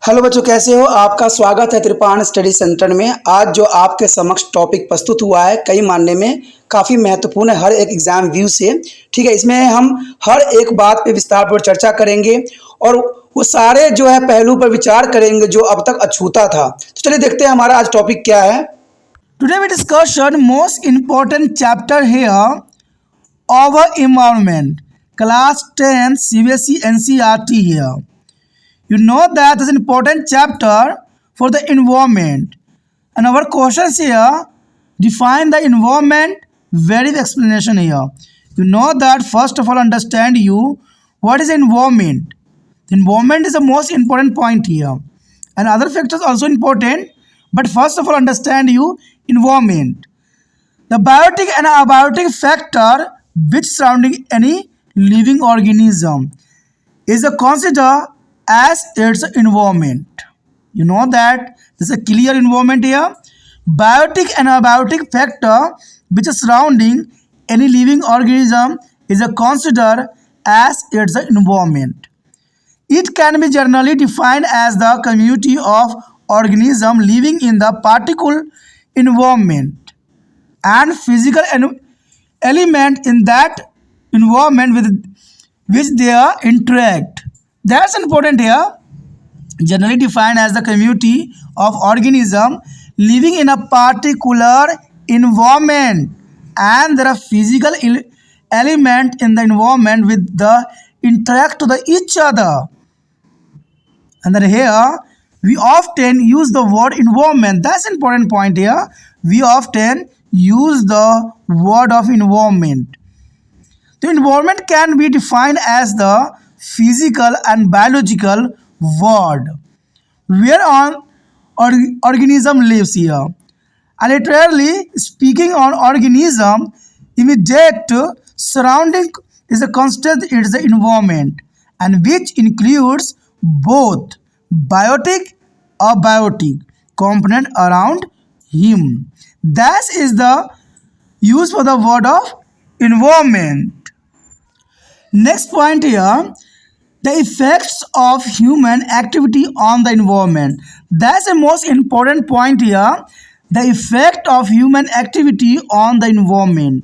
Hello बच्चों, कैसे हो? आपका स्वागत है त्रिपाण स्टडी सेंटर में। आज जो आपके समक्ष टॉपिक प्रस्तुत हुआ है कई मानने में काफ़ी महत्वपूर्ण है हर एक एग्जाम व्यू से। ठीक है, इसमें हम हर एक बात पे विस्तार पर चर्चा करेंगे और वो सारे जो है पहलू पर विचार करेंगे जो अब तक अछूता था। तो चलिए देखते हैं हमारा आज टॉपिक क्या है। Today we discussion most important chapter here our environment, class 10 CBSE NCERT here. You know that is an important chapter for the environment, and our questions here define the environment. Very explanation here. You know that first of all understand you what is environment. The environment is the most important point here, and other factors also important. But first of all understand you environment. The biotic and abiotic factor which surrounding any living organism is considered as its environment. You know that this is a clear environment here. Biotic and abiotic factor which is surrounding any living organism is considered as its environment. It can be generally defined as the community of organism living in the particular environment and physical element in that environment with which they interact. That's important here. Generally defined as the community of organism living in a particular environment, and there are physical element in the environment with the interact to the each other. And then here we often use the word environment. That's important point here. We often use the word of environment. The environment can be defined as the physical and biological world whereon organism lives here. And literally speaking on organism, immediate surrounding is a constant, it is the environment, and which includes both biotic or abiotic component around him. That is the use for the word of environment. Next point here, the effects of human activity on the environment. That's the most important point here. The effect of human activity on the environment.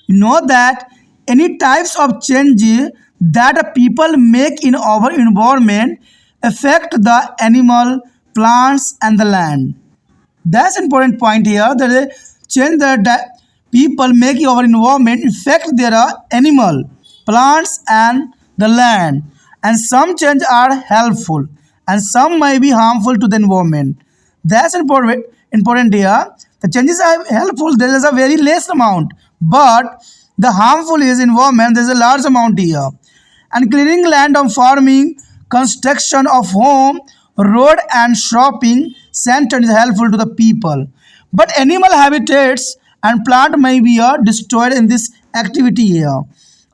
You know that any types of change that people make in our environment affect the animal, plants, and the land. That's important point here. The change that people make in our environment affect their animal, plants, and the land. And some change are helpful, and some may be harmful to the environment. That's important here. The changes are helpful. There is a very less amount, but the harmful is environment. There is a large amount here. And clearing land on farming, construction of home, road, and shopping center is helpful to the people. But animal habitats and plant may be destroyed in this activity here.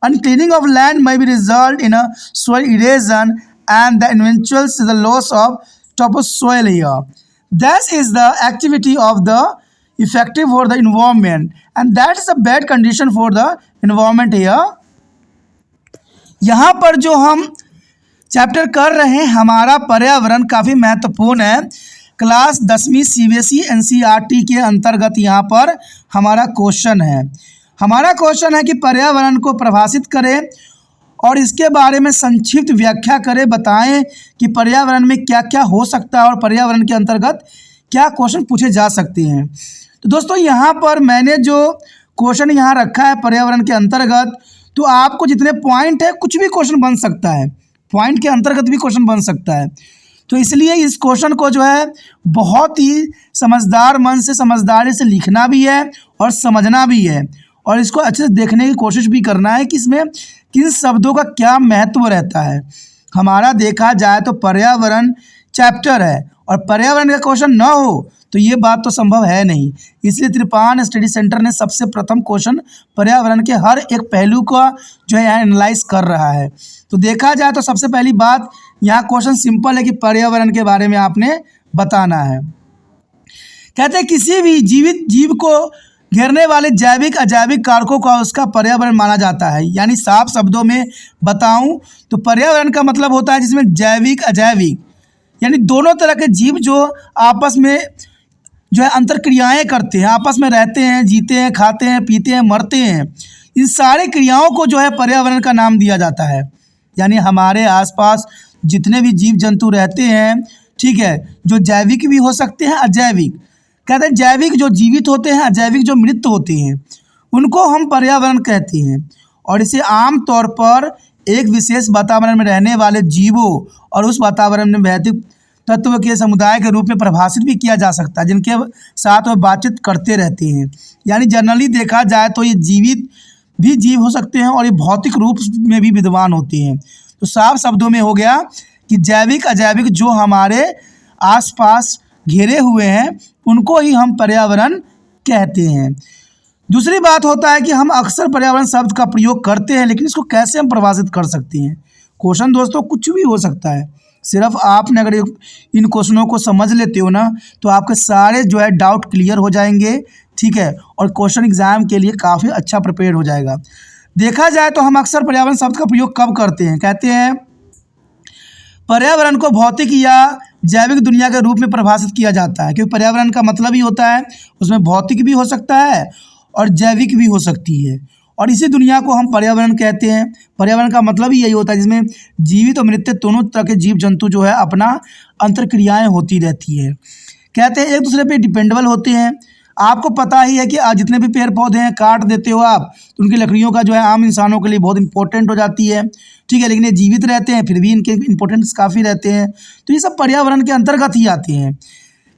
And cleaning of land may be result in a soil erosion and the eventual is the loss of topsoil here. That is the activity of the effective for the environment, and that is a bad condition for the environment here. यहाँ पर जो हम chapter कर रहे हैं हमारा पर्यावरण काफ़ी महत्वपूर्ण है। क्लास 10वीं CBSE NCERT के अंतर्गत यहाँ पर हमारा क्वेश्चन है। हमारा क्वेश्चन है कि पर्यावरण को परिभाषित करें और इसके बारे में संक्षिप्त व्याख्या करें, बताएं कि पर्यावरण में क्या क्या हो सकता है और पर्यावरण के अंतर्गत क्या क्वेश्चन पूछे जा सकते हैं। तो दोस्तों यहाँ पर मैंने जो क्वेश्चन यहाँ रखा है पर्यावरण के अंतर्गत, तो आपको जितने पॉइंट है कुछ भी क्वेश्चन बन सकता है, पॉइंट के अंतर्गत भी क्वेश्चन बन सकता है। तो इसलिए इस क्वेश्चन को जो है बहुत ही समझदार मन से समझदारी से लिखना भी है और समझना भी है, और इसको अच्छे से देखने की कोशिश भी करना है कि इसमें किन शब्दों का क्या महत्व रहता है। हमारा देखा जाए तो पर्यावरण चैप्टर है और पर्यावरण का क्वेश्चन ना हो तो ये बात तो संभव है नहीं। इसलिए त्रिपाण स्टडी सेंटर ने सबसे प्रथम क्वेश्चन पर्यावरण के हर एक पहलू का जो है एनालाइज कर रहा है। तो देखा जाए तो सबसे पहली बात यहाँ क्वेश्चन सिंपल है कि पर्यावरण के बारे में आपने बताना है। कहते हैं किसी भी जीवित जीव को घेरने वाले जैविक अजैविक कारकों का उसका पर्यावरण माना जाता है। यानी साफ शब्दों में बताऊं तो पर्यावरण का मतलब होता है जिसमें जैविक अजैविक यानी दोनों तरह के जीव जो आपस में जो है अंतरक्रियाएं करते हैं, आपस में रहते हैं, जीते हैं, खाते हैं, पीते हैं, मरते हैं, इन सारे क्रियाओं को जो है पर्यावरण का नाम दिया जाता है। यानी हमारे आसपास जितने भी जीव जंतु रहते हैं, ठीक है, जो जैविक भी हो सकते हैं, अजैविक। कहते हैं जैविक जो जीवित होते हैं, अजैविक जो मृत होते हैं, उनको हम पर्यावरण कहते हैं। और इसे आम तौर पर एक विशेष वातावरण में रहने वाले जीवों और उस वातावरण में भौतिक तत्व के समुदाय के रूप में परिभाषित भी किया जा सकता है, जिनके साथ वो बातचीत करते रहते हैं। यानी जनरली देखा जाए तो ये जीवित भी जीव हो सकते हैं और ये भौतिक रूप में भी विद्यमान होते हैं। तो साफ शब्दों में हो गया कि जैविक अजैविक जो हमारे आसपास घेरे हुए हैं, उनको ही हम पर्यावरण कहते हैं। दूसरी बात होता है कि हम अक्सर पर्यावरण शब्द का प्रयोग करते हैं, लेकिन इसको कैसे हम परिभाषित कर सकते हैं। क्वेश्चन दोस्तों कुछ भी हो सकता है, सिर्फ आपने अगर इन क्वेश्चनों को समझ लेते हो ना, तो आपके सारे जो है डाउट क्लियर हो जाएंगे, ठीक है, और क्वेश्चन एग्जाम के लिए काफ़ी अच्छा प्रिपेयर हो जाएगा। देखा जाए तो हम अक्सर पर्यावरण शब्द का प्रयोग कब करते हैं? कहते हैं पर्यावरण को भौतिक या जैविक दुनिया के रूप में परिभाषित किया जाता है, क्योंकि पर्यावरण का मतलब ही होता है उसमें भौतिक भी हो सकता है और जैविक भी हो सकती है, और इसी दुनिया को हम पर्यावरण कहते हैं। पर्यावरण का मतलब ही यही होता है जिसमें जीवित और मृत दोनों तरह के जीव जंतु जो है अपना अंतरक्रियाएं होती रहती है। कहते हैं एक दूसरे पे डिपेंडेबल होते हैं। आपको पता ही है कि आज जितने भी पेड़ पौधे हैं काट देते हो आप, तो उनकी लकड़ियों का जो है आम इंसानों के लिए बहुत इंपॉर्टेंट हो जाती है, ठीक है, लेकिन ये जीवित रहते हैं फिर भी इनके इंपॉर्टेंस काफ़ी रहते हैं। तो ये सब पर्यावरण के अंतर्गत ही आते हैं।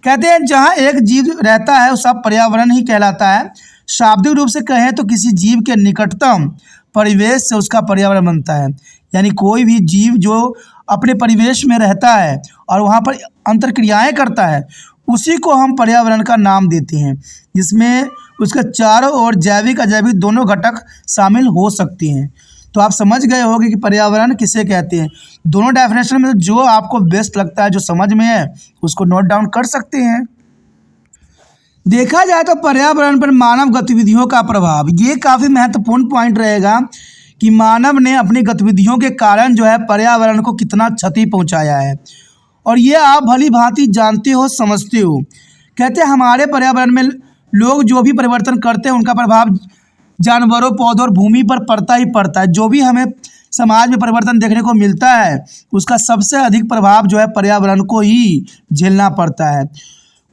कहते हैं जहाँ एक जीव रहता है वो सब पर्यावरण ही कहलाता है। शाब्दिक रूप से कहें तो किसी जीव के निकटतम परिवेश से उसका पर्यावरण बनता है। यानी कोई भी जीव जो अपने परिवेश में रहता है और वहाँ पर अंतरक्रियाएं करता है, उसी को हम पर्यावरण का नाम देते हैं, जिसमें उसके चारों ओर जैविक अजैविक दोनों घटक शामिल हो सकते हैं। तो आप समझ गए होंगे कि पर्यावरण किसे कहते हैं। दोनों डेफिनेशन में जो आपको बेस्ट लगता है, जो समझ में है, उसको नोट डाउन कर सकते हैं। देखा जाए तो पर्यावरण पर मानव गतिविधियों का प्रभाव, ये काफ़ी महत्वपूर्ण पॉइंट रहेगा कि मानव ने अपनी गतिविधियों के कारण जो है पर्यावरण को कितना क्षति पहुंचाया है, और ये आप भली भांति जानते हो, समझते हो। कहते हैं हमारे पर्यावरण में लोग जो भी परिवर्तन करते हैं उनका प्रभाव जानवरों, पौधों और भूमि पर पड़ता ही पड़ता है। जो भी हमें समाज में परिवर्तन देखने को मिलता है उसका सबसे अधिक प्रभाव जो है पर्यावरण को ही झेलना पड़ता है।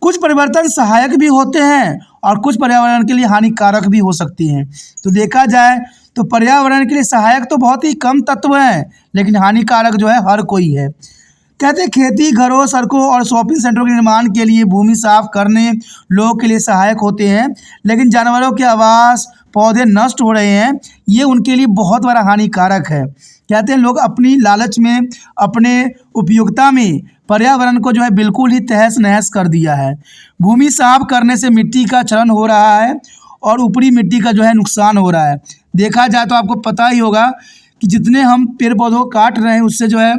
कुछ परिवर्तन सहायक भी होते हैं और कुछ पर्यावरण के लिए हानिकारक भी हो सकती हैं। तो देखा जाए तो पर्यावरण के लिए सहायक तो बहुत ही कम तत्व हैं, लेकिन हानिकारक जो है हर कोई है। कहते हैं खेती, घरों, सड़कों और शॉपिंग सेंटरों के निर्माण के लिए भूमि साफ करने लोगों के लिए सहायक होते हैं, लेकिन जानवरों के आवास, पौधे नष्ट हो रहे हैं, ये उनके लिए बहुत बड़ा हानिकारक है। कहते हैं लोग अपनी लालच में, अपने उपयोगिता में पर्यावरण को जो है बिल्कुल ही तहस नहस कर दिया है। भूमि साफ करने से मिट्टी का क्षरण हो रहा है और ऊपरी मिट्टी का जो है नुकसान हो रहा है। देखा जाए तो आपको पता ही होगा कि जितने हम पेड़ पौधों को काट रहे हैं उससे जो है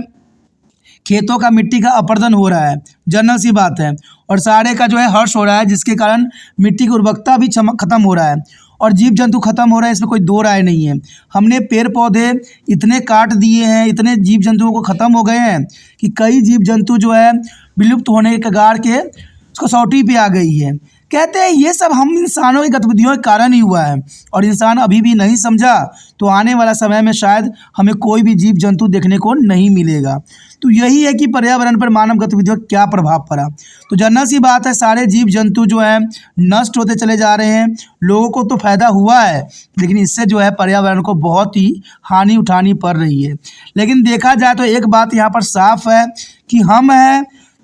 खेतों का मिट्टी का अपरदन हो रहा है, जनरल सी बात है, और सारे का जो है हर्ष हो रहा है, जिसके कारण मिट्टी की उर्वरकता भी खत्म हो रहा है और जीव जंतु खत्म हो रहा है। इसमें कोई दो राय नहीं है। हमने पेड़ पौधे इतने काट दिए हैं, इतने जीव जंतुओं को ख़त्म हो गए हैं कि कई जीव जंतु जो है विलुप्त होने के कगार के कसौटी पे आ गई है। कहते हैं ये सब हम इंसानों की गतिविधियों के कारण ही हुआ है, और इंसान अभी भी नहीं समझा तो आने वाला समय में शायद हमें कोई भी जीव जंतु देखने को नहीं मिलेगा। तो यही है कि पर्यावरण पर मानव गतिविधियों का क्या प्रभाव पड़ा। तो जनरल सी बात है, सारे जीव जंतु जो है नष्ट होते चले जा रहे हैं। लोगों को तो फायदा हुआ है, लेकिन इससे जो है पर्यावरण को बहुत ही हानि उठानी पड़ रही है। लेकिन देखा जाए तो एक बात यहाँ पर साफ है कि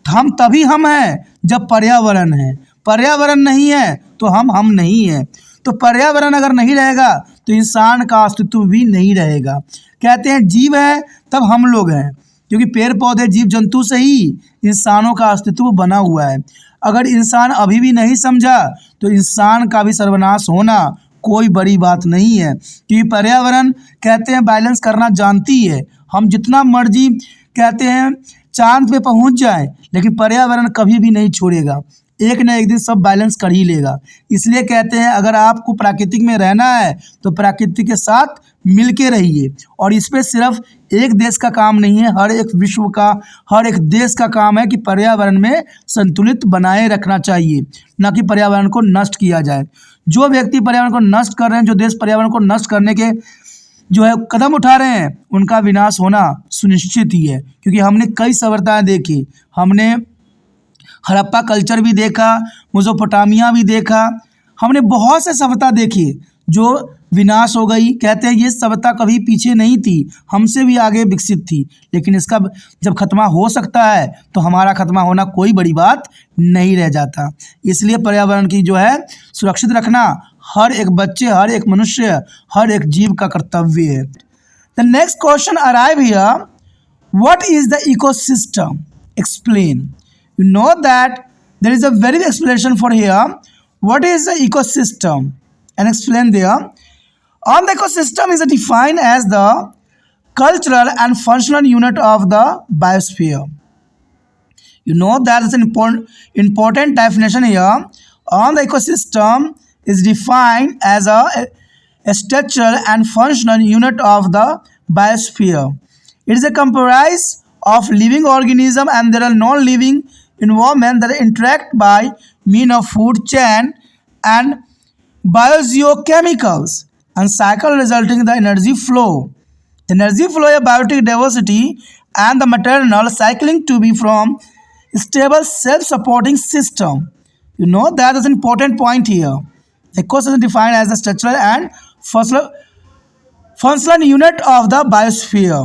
हम तभी हम हैं जब पर्यावरण है। पर्यावरण नहीं है तो हम नहीं हैं। तो पर्यावरण अगर नहीं रहेगा तो इंसान का अस्तित्व भी नहीं रहेगा। कहते हैं जीव है तब हम लोग हैं, क्योंकि पेड़ पौधे जीव जंतु से ही इंसानों का अस्तित्व बना हुआ है। अगर इंसान अभी भी नहीं समझा तो इंसान का भी सर्वनाश होना कोई बड़ी बात नहीं है, क्योंकि पर्यावरण कहते हैं बैलेंस करना जानती है। हम जितना मर्जी कहते हैं चांद पे पहुंच जाएं, लेकिन पर्यावरण कभी भी नहीं छोड़ेगा। एक ना एक दिन सब बैलेंस कर ही लेगा। इसलिए कहते हैं अगर आपको प्राकृतिक में रहना है तो प्रकृति के साथ मिल के रहिए। और इस पे सिर्फ एक देश का काम नहीं है, हर एक विश्व का, हर एक देश का काम है कि पर्यावरण में संतुलित बनाए रखना चाहिए, ना कि पर्यावरण को नष्ट किया जाए। जो व्यक्ति पर्यावरण को नष्ट कर रहे हैं, जो देश पर्यावरण को नष्ट करने के जो है कदम उठा रहे हैं, उनका विनाश होना सुनिश्चित ही है। क्योंकि हमने कई सभ्यताएं देखी, हमने हड़प्पा कल्चर भी देखा, मेसोपोटामिया भी देखा, हमने बहुत से सभ्यता देखी जो विनाश हो गई। कहते हैं ये सभ्यता कभी पीछे नहीं थी, हमसे भी आगे विकसित थी, लेकिन इसका जब खत्मा हो सकता है तो हमारा खत्मा होना कोई बड़ी बात नहीं रह जाता। इसलिए पर्यावरण की जो है सुरक्षित रखना हर एक बच्चे, हर एक मनुष्य, हर एक जीव का कर्तव्य है। The next question arrive here, what is the ecosystem? Explain. You know that there is a very big explanation for here. What is the ecosystem? And explain there. On the ecosystem is defined as the cultural and functional unit of the biosphere. You know that is an important definition here. On the ecosystem is defined as a structural and functional unit of the biosphere. It is a comprised of living organism and there are non-living environment that interact by means of food chain and biogeochemicals and cycle resulting in the energy flow. The energy flow is biotic diversity and the maternal cycling to be from stable self-supporting system. You know that is an important point here. Ecosystem is defined as the structural and functional unit of the biosphere.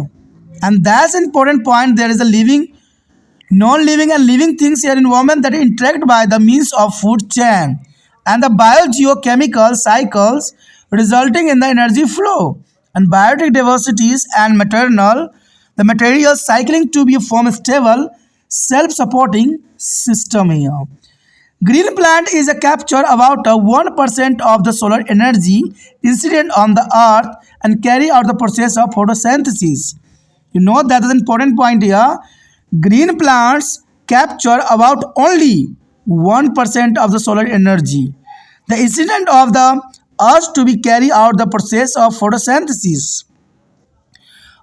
And that's an important point. There is a living, non-living and living things here environment that interact by the means of food chain and the biogeochemical cycles resulting in the energy flow and biotic diversities and the material cycling to be form stable self-supporting system here. Green plant is a capture about 1% of the solar energy incident on the earth and carry out the process of photosynthesis. You know that is an important point here. Green plants capture about only 1% of the solar energy. The incident of the earth to be carry out the process of photosynthesis.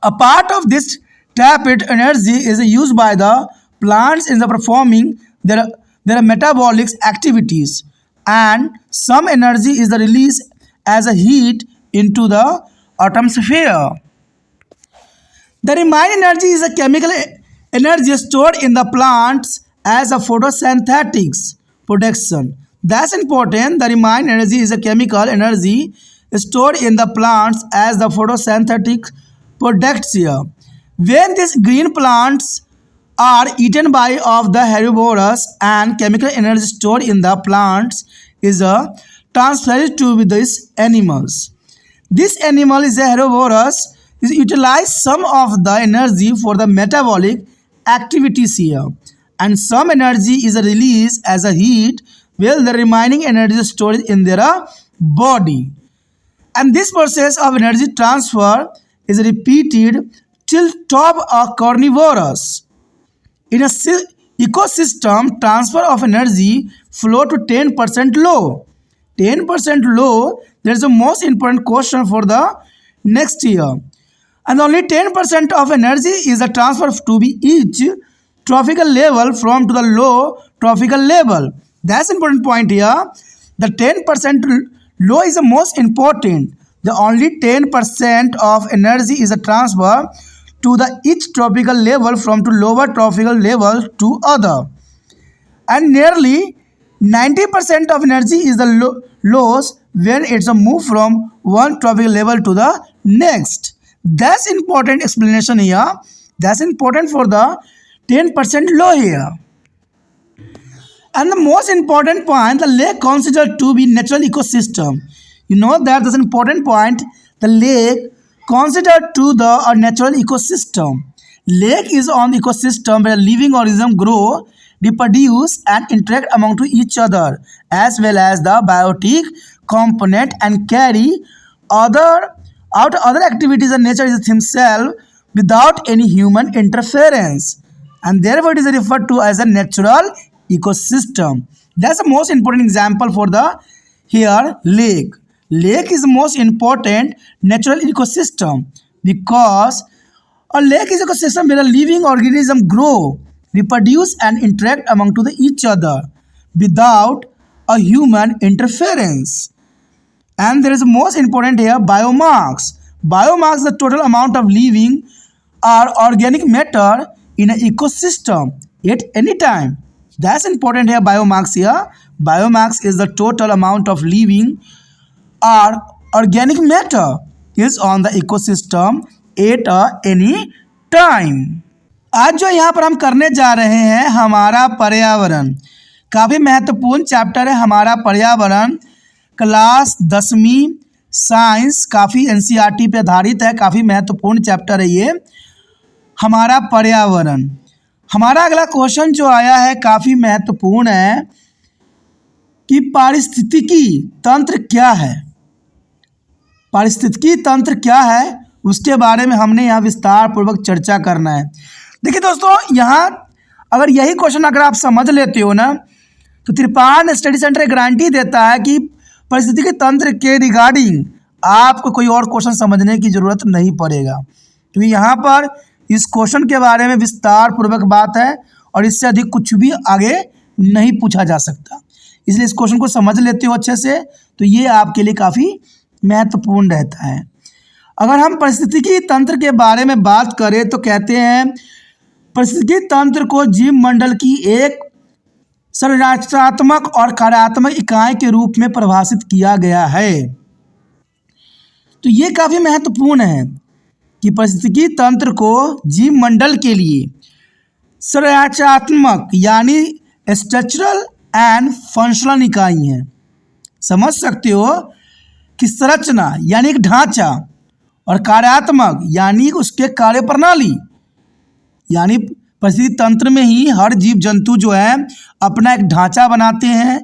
A part of this trapped energy is used by the plants in the performing their metabolic activities, and some energy is the release as a heat into the atmosphere. The remaining energy is a chemical energy stored in the plants as a photosynthetics production. That's important. The remaining energy is a chemical energy stored in the plants as the photosynthetic products here. When these green plants are eaten by of the herbivores and chemical energy stored in the plants is transferred to these animals. This animal is a herbivorous is utilize some of the energy for the metabolic activities here, and some energy is released as a heat while the remaining energy is stored in their body. And this process of energy transfer is repeated till top of carnivorous. In a ecosystem, transfer of energy flow to 10% low. 10% low, there is the most important question for the next year. And only 10% of energy is a transfer to be each trophical level from to the low trophical level. That's important point here. The 10% low is the most important. The only 10% of energy is a transfer to the each tropical level from to lower tropical level to other. And nearly 90% of energy is the loss when it's a move from one tropical level to the next. That's important explanation here. That's important for the 10% low here. And the most important point, the lake considered to be natural ecosystem. You know that that's an important point. The lake considered to the a natural ecosystem. Lake is on the ecosystem where living organisms grow, reproduce and interact among to each other, as well as the biotic component and carry other activities in nature is himself without any human interference, and therefore it is referred to as a natural ecosystem. That's the most important example for the here lake. Lake is the most important natural ecosystem because a lake is ecosystem where a living organism grow, reproduce and interact among to the each other without a human interference. And there is the most important here biomass. Biomass is the total amount of living or organic matter in an ecosystem at any time. That's important here biomass here. Biomass is the total amount of living or organic matter is on the ecosystem at any time. आज जो यहाँ पर हम करने जा रहे हैं हमारा पर्यावरण, काफ़ी महत्वपूर्ण चैप्टर है हमारा पर्यावरण। क्लास 10वीं साइंस, काफ़ी एनसीईआरटी पे आधारित है, काफ़ी महत्वपूर्ण चैप्टर है ये हमारा पर्यावरण। हमारा अगला क्वेश्चन जो आया है काफ़ी महत्वपूर्ण है कि पारिस्थितिकी तंत्र क्या है। पारिस्थितिकी तंत्र क्या है उसके बारे में हमने यहाँ विस्तार पूर्वक चर्चा करना है। देखिए दोस्तों, यहाँ अगर यही क्वेश्चन अगर आप समझ लेते हो ना तो त्रिपाण स्टडी सेंटर गारंटी देता है कि पारिस्थितिकी तंत्र के रिगार्डिंग आपको कोई और क्वेश्चन समझने की ज़रूरत नहीं पड़ेगा, क्योंकि यहाँ पर इस क्वेश्चन के बारे में विस्तार पूर्वक बात है और इससे अधिक कुछ भी आगे नहीं पूछा जा सकता। इसलिए इस क्वेश्चन को समझ लेते हो अच्छे से तो ये आपके लिए काफ़ी महत्वपूर्ण रहता है। अगर हम पारिस्थितिकी तंत्र के बारे में बात करें तो कहते हैं पारिस्थितिकी तंत्र को जीव मंडल की एक संरचनात्मक और कार्यात्मक इकाई के रूप में परिभाषित किया गया है। तो ये काफ़ी महत्वपूर्ण है कि पारिस्थितिकी तंत्र को जीव मंडल के लिए संरचनात्मक यानी स्ट्रक्चरल एंड फंक्शनल इकाई है। समझ सकते हो कि संरचना यानी एक ढांचा और कार्यात्मक यानी उसके कार्य प्रणाली, यानी पारिस्थितिकी तंत्र में ही हर जीव जंतु जो है अपना एक ढांचा बनाते हैं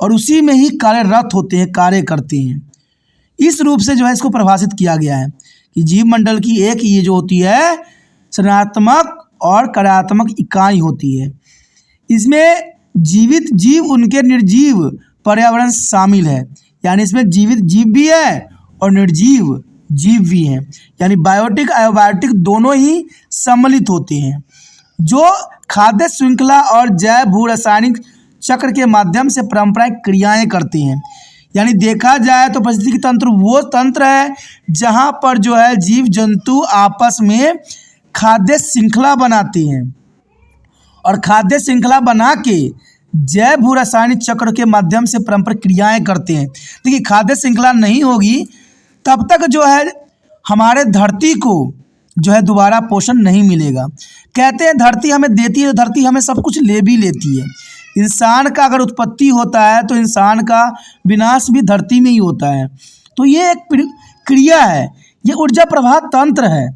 और उसी में ही कार्यरत होते हैं, कार्य करते हैं। इस रूप से जो है इसको परिभाषित किया गया है कि जीव मंडल की एक ये जो होती है संरचनात्मक और कार्यात्मक इकाई होती है। इसमें जीवित जीव उनके निर्जीव पर्यावरण शामिल है, यानी इसमें जीवित जीव भी है और निर्जीव जीव भी हैं, यानी बायोटिक एबायोटिक दोनों ही सम्मिलित होते हैं जो खाद्य श्रृंखला और जैव भू रासायनिक चक्र के माध्यम से पारंपरिक क्रियाएं करते हैं। यानी देखा जाए तो पारिस्थितिकी तंत्र वो तंत्र है जहां पर जो है जीव जंतु आपस में खाद्य श्रृंखला बनाते हैं और खाद्य श्रृंखला बना के जैव भू रासायनिक चक्र के माध्यम से पारंपरिक क्रियाएं करते हैं। देखिए खाद्य श्रृंखला नहीं होगी तब तक जो है हमारे धरती को जो है दोबारा पोषण नहीं मिलेगा। कहते हैं धरती हमें देती है, धरती हमें सब कुछ ले भी लेती है। इंसान का अगर उत्पत्ति होता है तो इंसान का विनाश भी धरती में ही होता है। तो ये एक क्रिया है, ये ऊर्जा प्रवाह तंत्र है,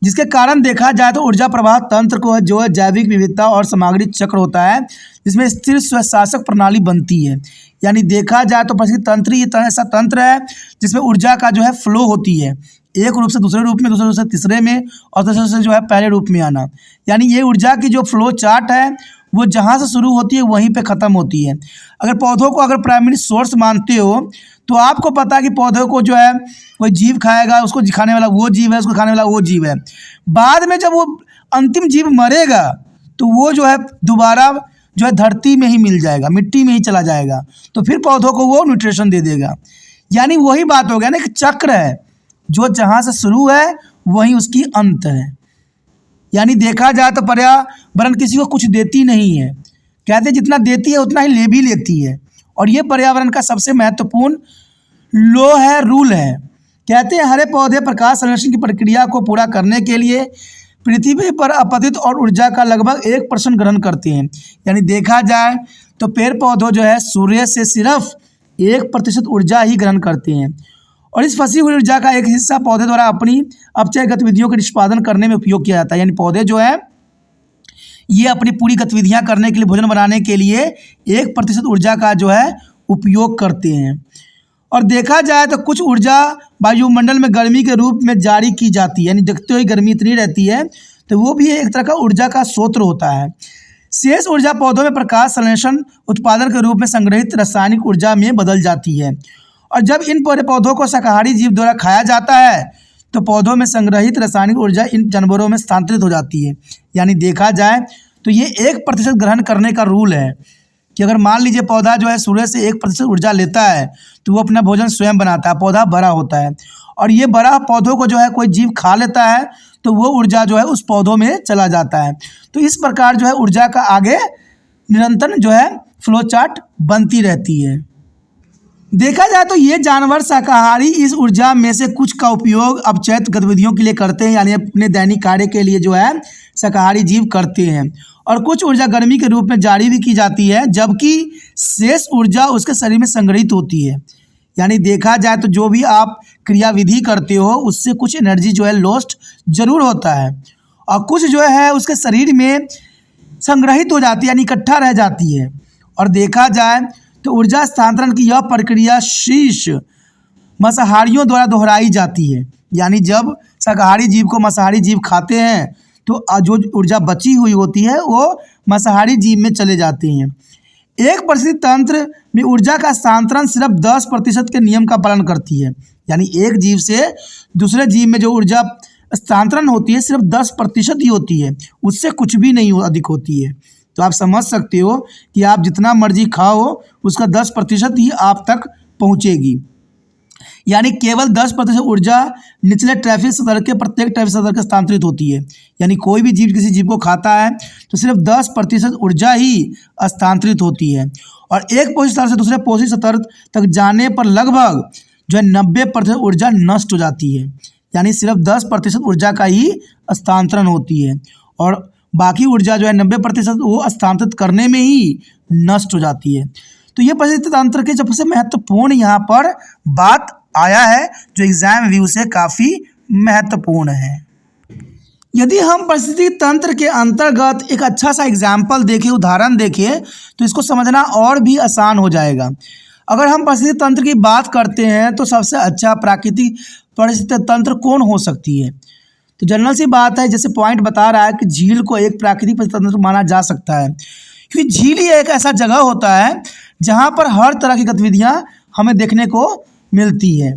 जिसके कारण देखा जाए तो ऊर्जा प्रवाह तंत्र को जो है जैविक विविधता और सामग्री चक्र होता है जिसमें स्थिर स्वशासक प्रणाली बनती है। यानी देखा जाए तो पारिस्थितिकी तंत्र ये ऐसा तंत्र है जिसमें ऊर्जा का जो है फ्लो होती है, एक रूप से दूसरे रूप में, दूसरे रूप से तीसरे में और तीसरे से जो है पहले रूप में आना। यानी ये ऊर्जा की जो फ्लो चार्ट है वो जहाँ से शुरू होती है वहीं पे ख़त्म होती है। अगर पौधों को अगर प्राइमरी सोर्स मानते हो तो आपको पता है कि पौधों को जो है कोई जीव खाएगा, उसको खाने वाला वो जीव है, उसको खाने वाला वो जीव है। बाद में जब वो अंतिम जीव मरेगा तो वो जो है दोबारा जो है धरती में ही मिल जाएगा, मिट्टी में ही चला जाएगा, तो फिर पौधों को वो न्यूट्रिशन दे देगा। यानी वही बात हो गया ना, एक चक्र है जो जहाँ से शुरू है वहीं उसकी अंत है। यानी देखा जाए तो पर्यावरण किसी को कुछ देती नहीं है, कहते जितना देती है उतना ही ले भी लेती है, और ये पर्यावरण का सबसे महत्वपूर्ण लॉ है, रूल है। कहते हैं हरे पौधे प्रकाश संश्लेषण की प्रक्रिया को पूरा करने के लिए पृथ्वी पर अपतित और ऊर्जा का लगभग 1% ग्रहण करते हैं। यानी देखा जाए तो पेड़ पौधों जो है सूर्य से सिर्फ 1% ऊर्जा ही ग्रहण करते हैं, और इस फंसी हुई ऊर्जा का एक हिस्सा पौधे द्वारा अपनी अपचय गतिविधियों के निष्पादन करने में उपयोग किया जाता है। यानी पौधे जो है ये अपनी पूरी गतिविधियां करने के लिए, भोजन बनाने के लिए 1% ऊर्जा का जो है उपयोग करते हैं। और देखा जाए तो कुछ ऊर्जा वायुमंडल में गर्मी के रूप में जारी की जाती है, यानी देखते हुए गर्मी इतनी रहती है तो वो भी एक तरह का ऊर्जा का स्रोत होता है। शेष ऊर्जा पौधों में प्रकाश संश्लेषण उत्पादन के रूप में संग्रहित रासायनिक ऊर्जा में बदल जाती है। और जब इन पौधों को शाकाहारी जीव द्वारा खाया जाता है तो पौधों में संग्रहित रासायनिक ऊर्जा इन जानवरों में स्थानांतरित हो जाती है। यानी देखा जाए तो ये 1% ग्रहण करने का रूल है कि अगर मान लीजिए पौधा जो है सूर्य से 1% ऊर्जा लेता है तो वो अपना भोजन स्वयं बनाता है, पौधा बड़ा होता है, और ये बड़ा पौधों को जो है कोई जीव खा लेता है तो वो ऊर्जा जो है उस पौधों में चला जाता है। तो इस प्रकार जो है ऊर्जा का आगे निरंतर जो है फ्लो चार्ट बनती रहती है। देखा जाए तो ये जानवर शाकाहारी इस ऊर्जा में से कुछ का उपयोग अपचयित गतिविधियों के लिए करते हैं, यानी अपने दैनिक कार्य के लिए जो है शाकाहारी जीव करते हैं। और कुछ ऊर्जा गर्मी के रूप में जारी भी की जाती है, जबकि शेष ऊर्जा उसके शरीर में संग्रहित होती है। यानी देखा जाए तो जो भी आप क्रियाविधि करते हो उससे कुछ एनर्जी जो है लॉस्ट जरूर होता है, और कुछ जो है उसके शरीर में संग्रहित हो जाती है, यानी इकट्ठा रह जाती है। और देखा जाए तो ऊर्जा स्थानांतरण की यह प्रक्रिया शीर्ष मांसाहारियों द्वारा दोहराई जाती है। यानी जब शाकाहारी जीव को मांसाहारी जीव खाते हैं तो जो ऊर्जा बची हुई होती है वो मांसाहारी जीव में चले जाते हैं। एक परिस्थिति तंत्र में ऊर्जा का स्थानांतरण सिर्फ 10% के नियम का पालन करती है। यानी एक जीव से दूसरे जीव में जो ऊर्जा स्थानांतरण होती है सिर्फ 10% ही होती है, उससे कुछ भी नहीं अधिक होती है। तो आप समझ सकते हो कि आप जितना मर्जी खाओ उसका 10% ही आप तक पहुंचेगी। यानी केवल 10% ऊर्जा निचले ट्रैफिक सतह के प्रत्येक ट्रैफिक सतह के स्थानांतरित होती है। यानी कोई भी जीव किसी जीव को खाता है तो सिर्फ 10% ऊर्जा ही स्थानांतरित होती है, और एक पोषी सतह से दूसरे पोषी सतह तक जाने पर लगभग जो है 90% ऊर्जा नष्ट हो जाती है। यानी सिर्फ 10% ऊर्जा का ही स्थानांतरण होती है, और बाकी ऊर्जा जो है 90% वो स्थानांतरित करने में ही नष्ट हो जाती है। तो ये परिस्थिति तंत्र के सबसे महत्वपूर्ण यहाँ पर बात आया है जो एग्जाम व्यू से काफ़ी महत्वपूर्ण है। यदि हम परिस्थिति तंत्र के अंतर्गत एक अच्छा सा एग्जाम्पल देखें, उदाहरण देखें, तो इसको समझना और भी आसान हो जाएगा। अगर हम परिस्थिति तंत्र की बात करते हैं तो सबसे अच्छा प्राकृतिक परिस्थिति तंत्र कौन हो सकती है? तो जनरल सी बात है, जैसे पॉइंट बता रहा है कि झील को एक प्राकृतिक परिस्थिति तंत्र माना जा सकता है, क्योंकि झील ही एक ऐसा जगह होता है जहाँ पर हर तरह की गतिविधियाँ हमें देखने को मिलती है।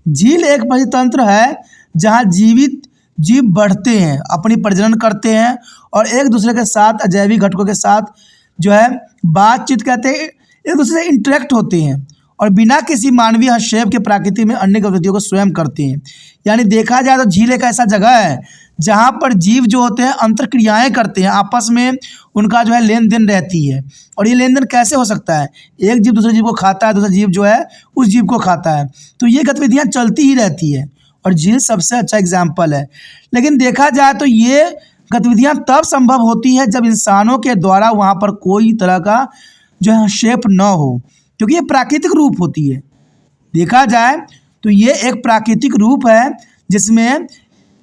झील एक परिस्थिति तंत्र है जहाँ जीवित जीव बढ़ते हैं, अपनी प्रजनन करते हैं और एक दूसरे के साथ अजैविक घटकों के साथ जो है बातचीत कहते हैं, एक दूसरे से इंटरेक्ट होते हैं और बिना किसी मानवीय हस्तक्षेप के प्रकृति में अन्य गतिविधियों को स्वयं करते हैं। यानी देखा जाए तो झील एक ऐसा जगह है जहाँ पर जीव जो होते हैं अंतर्क्रियाएँ करते हैं, आपस में उनका जो है लेन देन रहती है। और ये लेन देन कैसे हो सकता है? एक जीव दूसरे जीव को खाता है, दूसरा जीव जो है उस जीव को खाता है, तो ये गतिविधियाँ चलती ही रहती है और झील सबसे अच्छा एग्जाम्पल है। लेकिन देखा जाए तो ये गतिविधियाँ तब संभव होती है जब इंसानों के द्वारा वहाँ पर कोई तरह का जो है हस्तक्षेप न हो, क्योंकि ये प्राकृतिक रूप होती है। देखा जाए तो ये एक प्राकृतिक रूप है जिसमें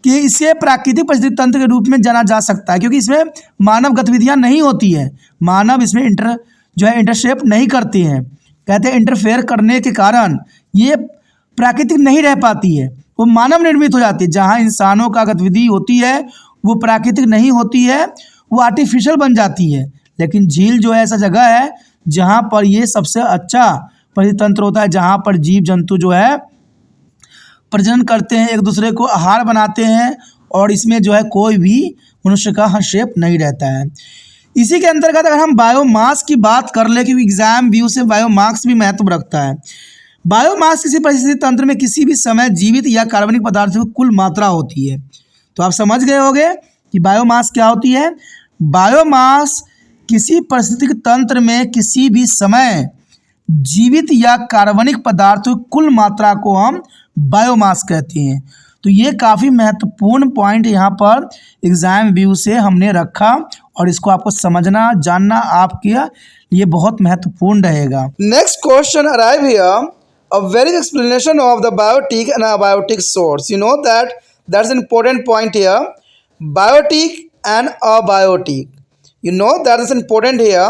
कि इसे प्राकृतिक परिस्थिति तंत्र के रूप में जाना जा सकता है, क्योंकि इसमें मानव गतिविधियां नहीं होती है, मानव इसमें इंटरशेप नहीं करते हैं। कहते हैं इंटरफेयर करने के कारण ये प्राकृतिक नहीं रह पाती है, वो मानव निर्मित हो जाती है। जहाँ इंसानों का गतिविधि होती है वो प्राकृतिक नहीं होती है, वो आर्टिफिशियल बन जाती है। लेकिन झील जो है ऐसा जगह है जहाँ पर ये सबसे अच्छा परिस्थिति तंत्र होता है, जहाँ पर जीव जंतु जो है प्रजनन करते हैं, एक दूसरे को आहार बनाते हैं और इसमें जो है कोई भी मनुष्य का हस्तक्षेप नहीं रहता है। इसी के अंतर्गत अगर हम बायोमास की बात कर ले, क्योंकि एग्जाम व्यू से बायोमास भी महत्व रखता है। बायोमास किसी परिस्थिति तंत्र में किसी भी समय जीवित या कार्बनिक पदार्थों की कुल मात्रा होती है। तो आप समझ गए होंगे कि बायोमास क्या होती है। बायोमास किसी परिस्थितिक तंत्र में किसी भी समय जीवित या कार्बनिक पदार्थों की कुल मात्रा को हम बायोमास कहते हैं। तो ये काफ़ी महत्वपूर्ण पॉइंट यहाँ पर एग्जाम व्यू से हमने रखा और इसको आपको समझना जानना आपके लिए बहुत महत्वपूर्ण रहेगा। Next question arrive here, a very explanation of the biotic and abiotic source. You know that's an important point here. Biotic and abiotic. You know that is important here.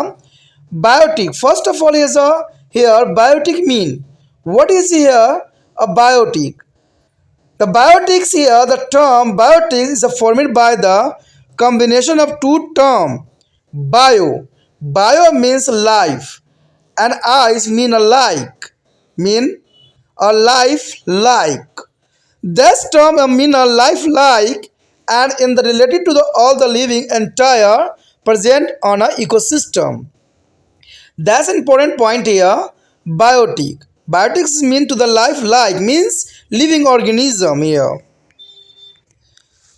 Biotic. First of all, here biotic mean. What is here a biotic? The biotics here, the term biotic is formed by the combination of two terms. Bio. Bio means life, and eyes mean a like, mean a life like. This term mean a life like, and in the related to the all the living entire present on a ecosystem. That's important point here. Biotic. Biotics mean to the life like means living organism here.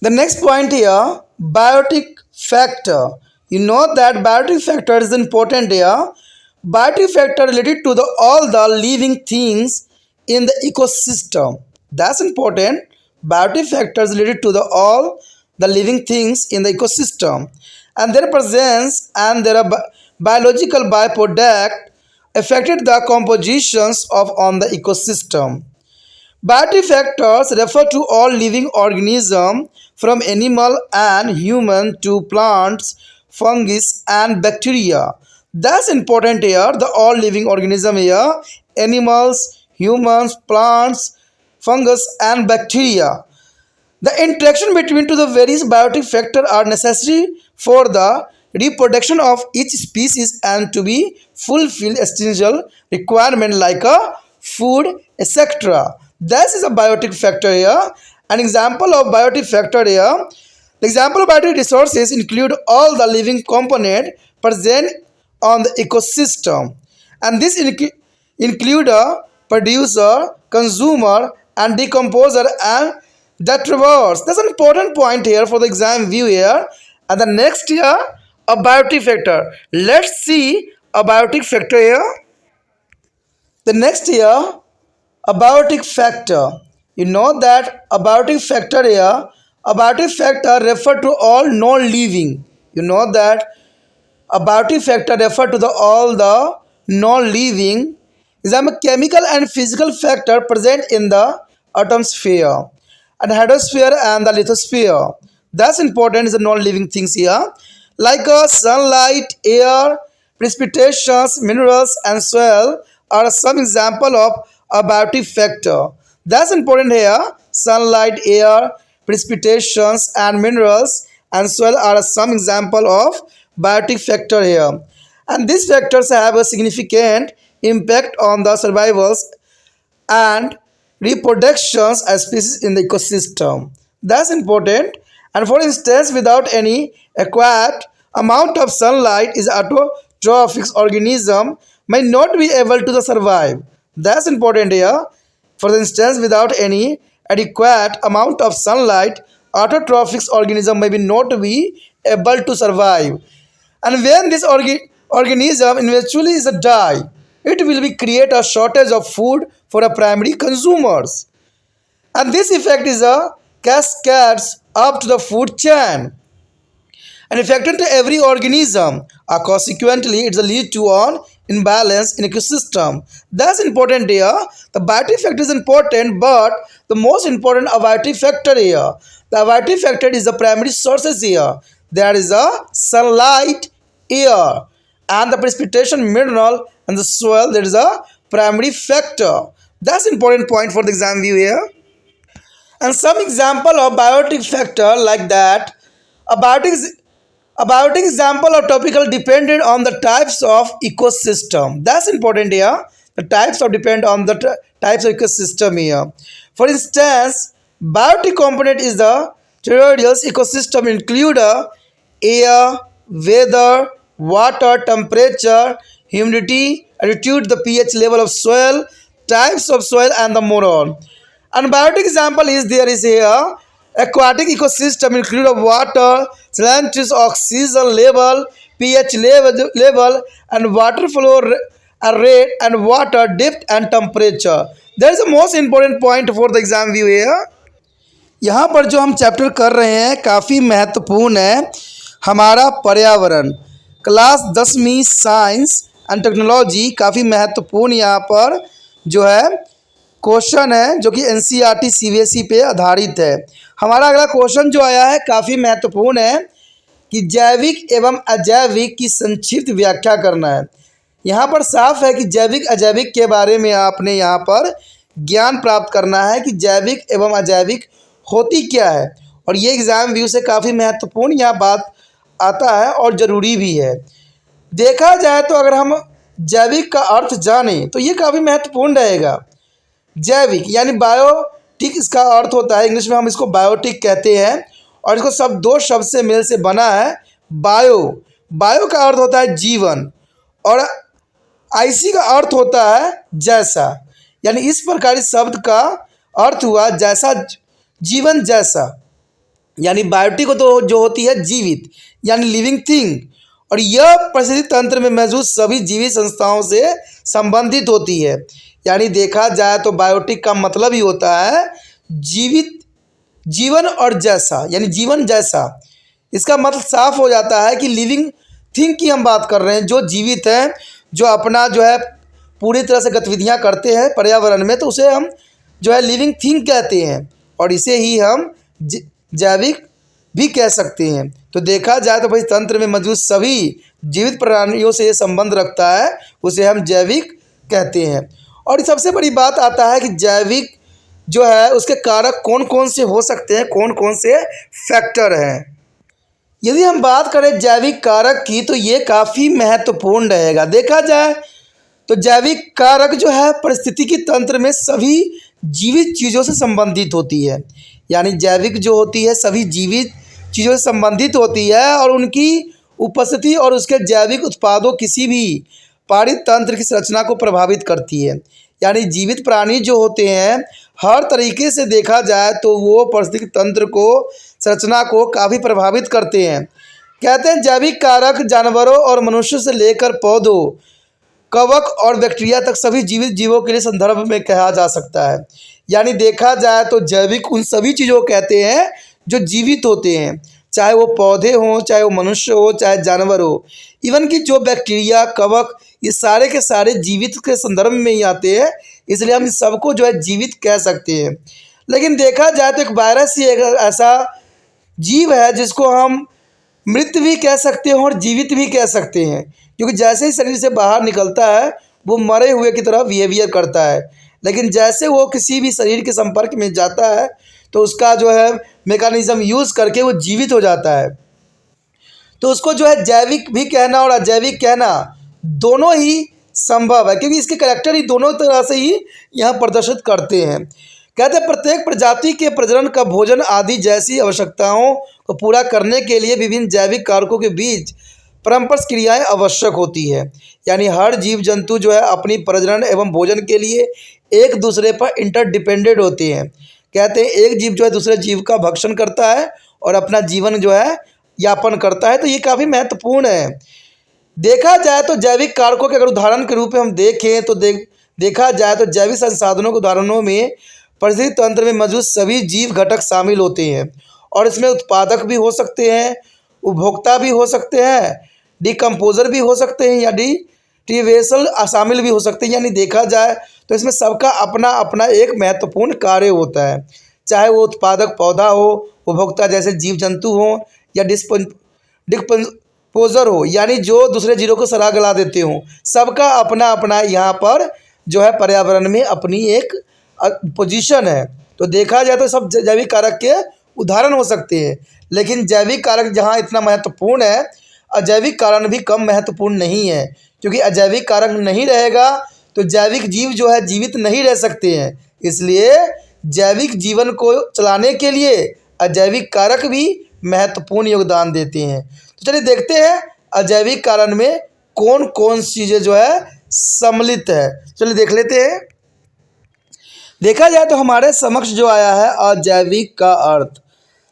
The next point here, biotic factor. You know that biotic factor is important here. Biotic factor related to the all the living things in the ecosystem. That's important. Biotic factors related to the all the living things in the ecosystem, and their presence and their biological byproduct affected the compositions of on the ecosystem. Biotic factors refer to all living organisms from animal and human to plants, fungus and bacteria. That's important here. The all living organism here, animals, humans, plants, fungus and bacteria. The interaction between the various biotic factors are necessary for the reproduction of each species and to be fulfill essential requirement like a food, etc. This is a biotic factor here. An example of biotic factor here. The example of biotic resources include all the living component present on the ecosystem, and this include a producer, consumer, and decomposer and detrivores. That's an important point here for the exam view here. And the next here, a biotic factor. Let's see a biotic factor here. The next here, a biotic factor. You know that a biotic factor here, a biotic factor refer to all non-living. You know that a biotic factor refer to the all the non-living is a chemical and physical factor present in the atmosphere and hydrosphere and the lithosphere. That's important is the non-living things here like sunlight, air, precipitations, minerals and soil are some example of a biotic factor. That's important here. Sunlight, air, precipitations and minerals and soil are some example of biotic factor here. And these factors have a significant impact on the survivals and reproductions as species in the ecosystem. That's important. And for instance, without any adequate amount of sunlight, is autotrophic organism may not be able to survive. That's important here. For instance, without any adequate amount of sunlight, autotrophic organism may be not be able to survive. And when this organism eventually is a die, it will be create a shortage of food for a primary consumers. And this effect is a cascades up to the food chain and affecting to every organism. Consequently, it's a lead to an imbalance in ecosystem. That's important here. The biotic factor is important, but the most important biotic factor here. The biotic factor is the primary sources here. There is a sunlight, air, and the precipitation mineral and the soil. There is a primary factor. That's important point for the exam view here. And some example of biotic factor like that. A biotic example of topical dependent on the types of ecosystem. That's important here. The types of depend on the types of ecosystem here. For instance, biotic component is the terrestrial ecosystem include air, weather, water, temperature, humidity, altitude, the pH level of soil, types of soil, and the more on. And biotic example is there is here aquatic ecosystem include of water, salinity, oxygen level, pH level and water flow rate and water depth and temperature. That is the most important point for the exam view here. यहाँ पर जो हम chapter कर रहे हैं काफ़ी महत्वपूर्ण है हमारा पर्यावरण क्लास 10वीं साइंस एंड टेक्नोलॉजी काफ़ी महत्वपूर्ण यहाँ पर जो है क्वेश्चन है जो कि एनसीईआरटी सीबीएसई पे आधारित है। हमारा अगला क्वेश्चन जो आया है काफ़ी महत्वपूर्ण है कि जैविक एवं अजैविक की संक्षिप्त व्याख्या करना है। यहाँ पर साफ है कि जैविक अजैविक के बारे में आपने यहाँ पर ज्ञान प्राप्त करना है कि जैविक एवं अजैविक होती क्या है और ये एग्ज़ाम व्यू से काफ़ी महत्वपूर्ण यहाँ बात आता है और ज़रूरी भी है। देखा जाए तो अगर हम जैविक का अर्थ जानें तो ये काफ़ी महत्वपूर्ण रहेगा। जैविक यानी बायोटिक इसका अर्थ होता है, इंग्लिश में हम इसको बायोटिक कहते हैं, और इसको दो शब्द से मेल से बना है। बायो बायो का अर्थ होता है जीवन, और आईसी का अर्थ होता है जैसा, यानी इस प्रकार इस शब्द का अर्थ हुआ जैसा, जीवन जैसा। यानी बायोटिक तो जो होती है जीवित यानी लिविंग थिंग, और यह परिस्थिति तंत्र में मौजूद सभी जीवित संस्थाओं से संबंधित होती है। यानी देखा जाए तो बायोटिक का मतलब ही होता है जीवित, जीवन और जैसा, यानी जीवन जैसा। इसका मतलब साफ हो जाता है कि लिविंग थिंग की हम बात कर रहे हैं, जो जीवित है, जो अपना जो है पूरी तरह से गतिविधियां करते हैं पर्यावरण में, तो उसे हम जो है लिविंग थिंग कहते हैं, और इसे ही हम जैविक भी कह सकते हैं। तो देखा जाए तो भाई तंत्र में मौजूद सभी जीवित प्राणियों से ये संबंध रखता है, उसे हम जैविक कहते हैं। और सबसे बड़ी बात आता है कि जैविक जो है उसके कारक कौन कौन से हो सकते हैं, कौन कौन से फैक्टर हैं। यदि हम बात करें जैविक कारक की तो ये काफ़ी महत्वपूर्ण रहेगा। देखा जाए तो जैविक कारक जो है पारिस्थितिकी तंत्र में सभी जीवित चीज़ों से संबंधित होती है। यानी जैविक जो होती है सभी जीवित चीज़ों से संबंधित होती है, और उनकी उपस्थिति और उसके जैविक उत्पादों किसी भी पारित तंत्र की संरचना को प्रभावित करती है। यानी जीवित प्राणी जो होते हैं हर तरीके से देखा जाए तो वो पारिस्थितिक तंत्र को, संरचना को काफ़ी प्रभावित करते हैं। कहते हैं जैविक कारक जानवरों और मनुष्य से लेकर पौधों, कवक और बैक्टीरिया तक सभी जीवित जीवों के लिए संदर्भ में कहा जा सकता है। यानी देखा जाए तो जैविक उन सभी चीज़ों को कहते हैं जो जीवित होते हैं, चाहे वो पौधे हों, चाहे वो मनुष्य हो, चाहे जानवर हो। इवन कि जो बैक्टीरिया, कवक, ये सारे के सारे जीवित के संदर्भ में ही आते हैं, इसलिए हम सबको जो है जीवित कह सकते हैं। लेकिन देखा जाए तो एक वायरस ही एक ऐसा जीव है जिसको हम मृत भी कह सकते हैं और जीवित भी कह सकते हैं, क्योंकि जैसे ही शरीर से बाहर निकलता है वो मरे हुए की तरह बिहेवियर करता है, लेकिन जैसे वो किसी भी शरीर के संपर्क में जाता है तो उसका जो है मेकानिज़्म यूज़ करके वो जीवित हो जाता है। तो उसको जो है जैविक भी कहना और अजैविक कहना दोनों ही संभव है, क्योंकि इसके करैक्टर ही दोनों तरह से ही यहाँ प्रदर्शित करते हैं। कहते हैं प्रत्येक प्रजाति के प्रजनन का भोजन आदि जैसी आवश्यकताओं को पूरा करने के लिए विभिन्न जैविक कारकों के बीच परस्पर क्रियाएं आवश्यक होती है। यानी हर जीव जंतु जो है अपनी प्रजनन एवं भोजन के लिए एक दूसरे पर इंटरडिपेंडेंट होते हैं। कहते हैं एक जीव जो है दूसरे जीव का भक्षण करता है और अपना जीवन जो है यापन करता है, तो ये काफ़ी महत्वपूर्ण है। देखा जाए तो जैविक कारकों के अगर उदाहरण के रूप में हम देखें तो देखा जाए तो जैविक संसाधनों के उदाहरणों में पारिस्थितिक तंत्र में मौजूद सभी जीव घटक शामिल होते हैं, और इसमें उत्पादक भी हो सकते हैं, उपभोक्ता भी हो सकते हैं, डिकम्पोजर भी हो सकते हैं, या डिटिवेसल शामिल भी हो सकते हैं। यानी देखा जाए तो इसमें सबका अपना अपना एक महत्वपूर्ण कार्य होता है, चाहे वो उत्पादक पौधा हो, उपभोक्ता जैसे जीव जंतु हों, या डिकम्पोजर हो, यानी जो दूसरे जीवों को सड़ा गला देते हों। सबका अपना अपना यहाँ पर जो है पर्यावरण में अपनी एक पोजीशन है। तो देखा जाए तो सब जैविक कारक के उदाहरण हो सकते हैं, लेकिन जैविक कारक जहाँ इतना महत्वपूर्ण है, अजैविक कारण भी कम महत्वपूर्ण नहीं है, क्योंकि अजैविक कारक नहीं रहेगा तो जैविक जीव जो है जीवित नहीं रह सकते हैं। इसलिए जैविक जीवन को चलाने के लिए अजैविक कारक भी महत्वपूर्ण योगदान देते हैं। तो चलिए देखते हैं अजैविक कारण में कौन कौन सी चीज़ें जो है सम्मिलित है। चलिए देख लेते हैं। देखा जाए तो हमारे समक्ष जो आया है अजैविक का अर्थ।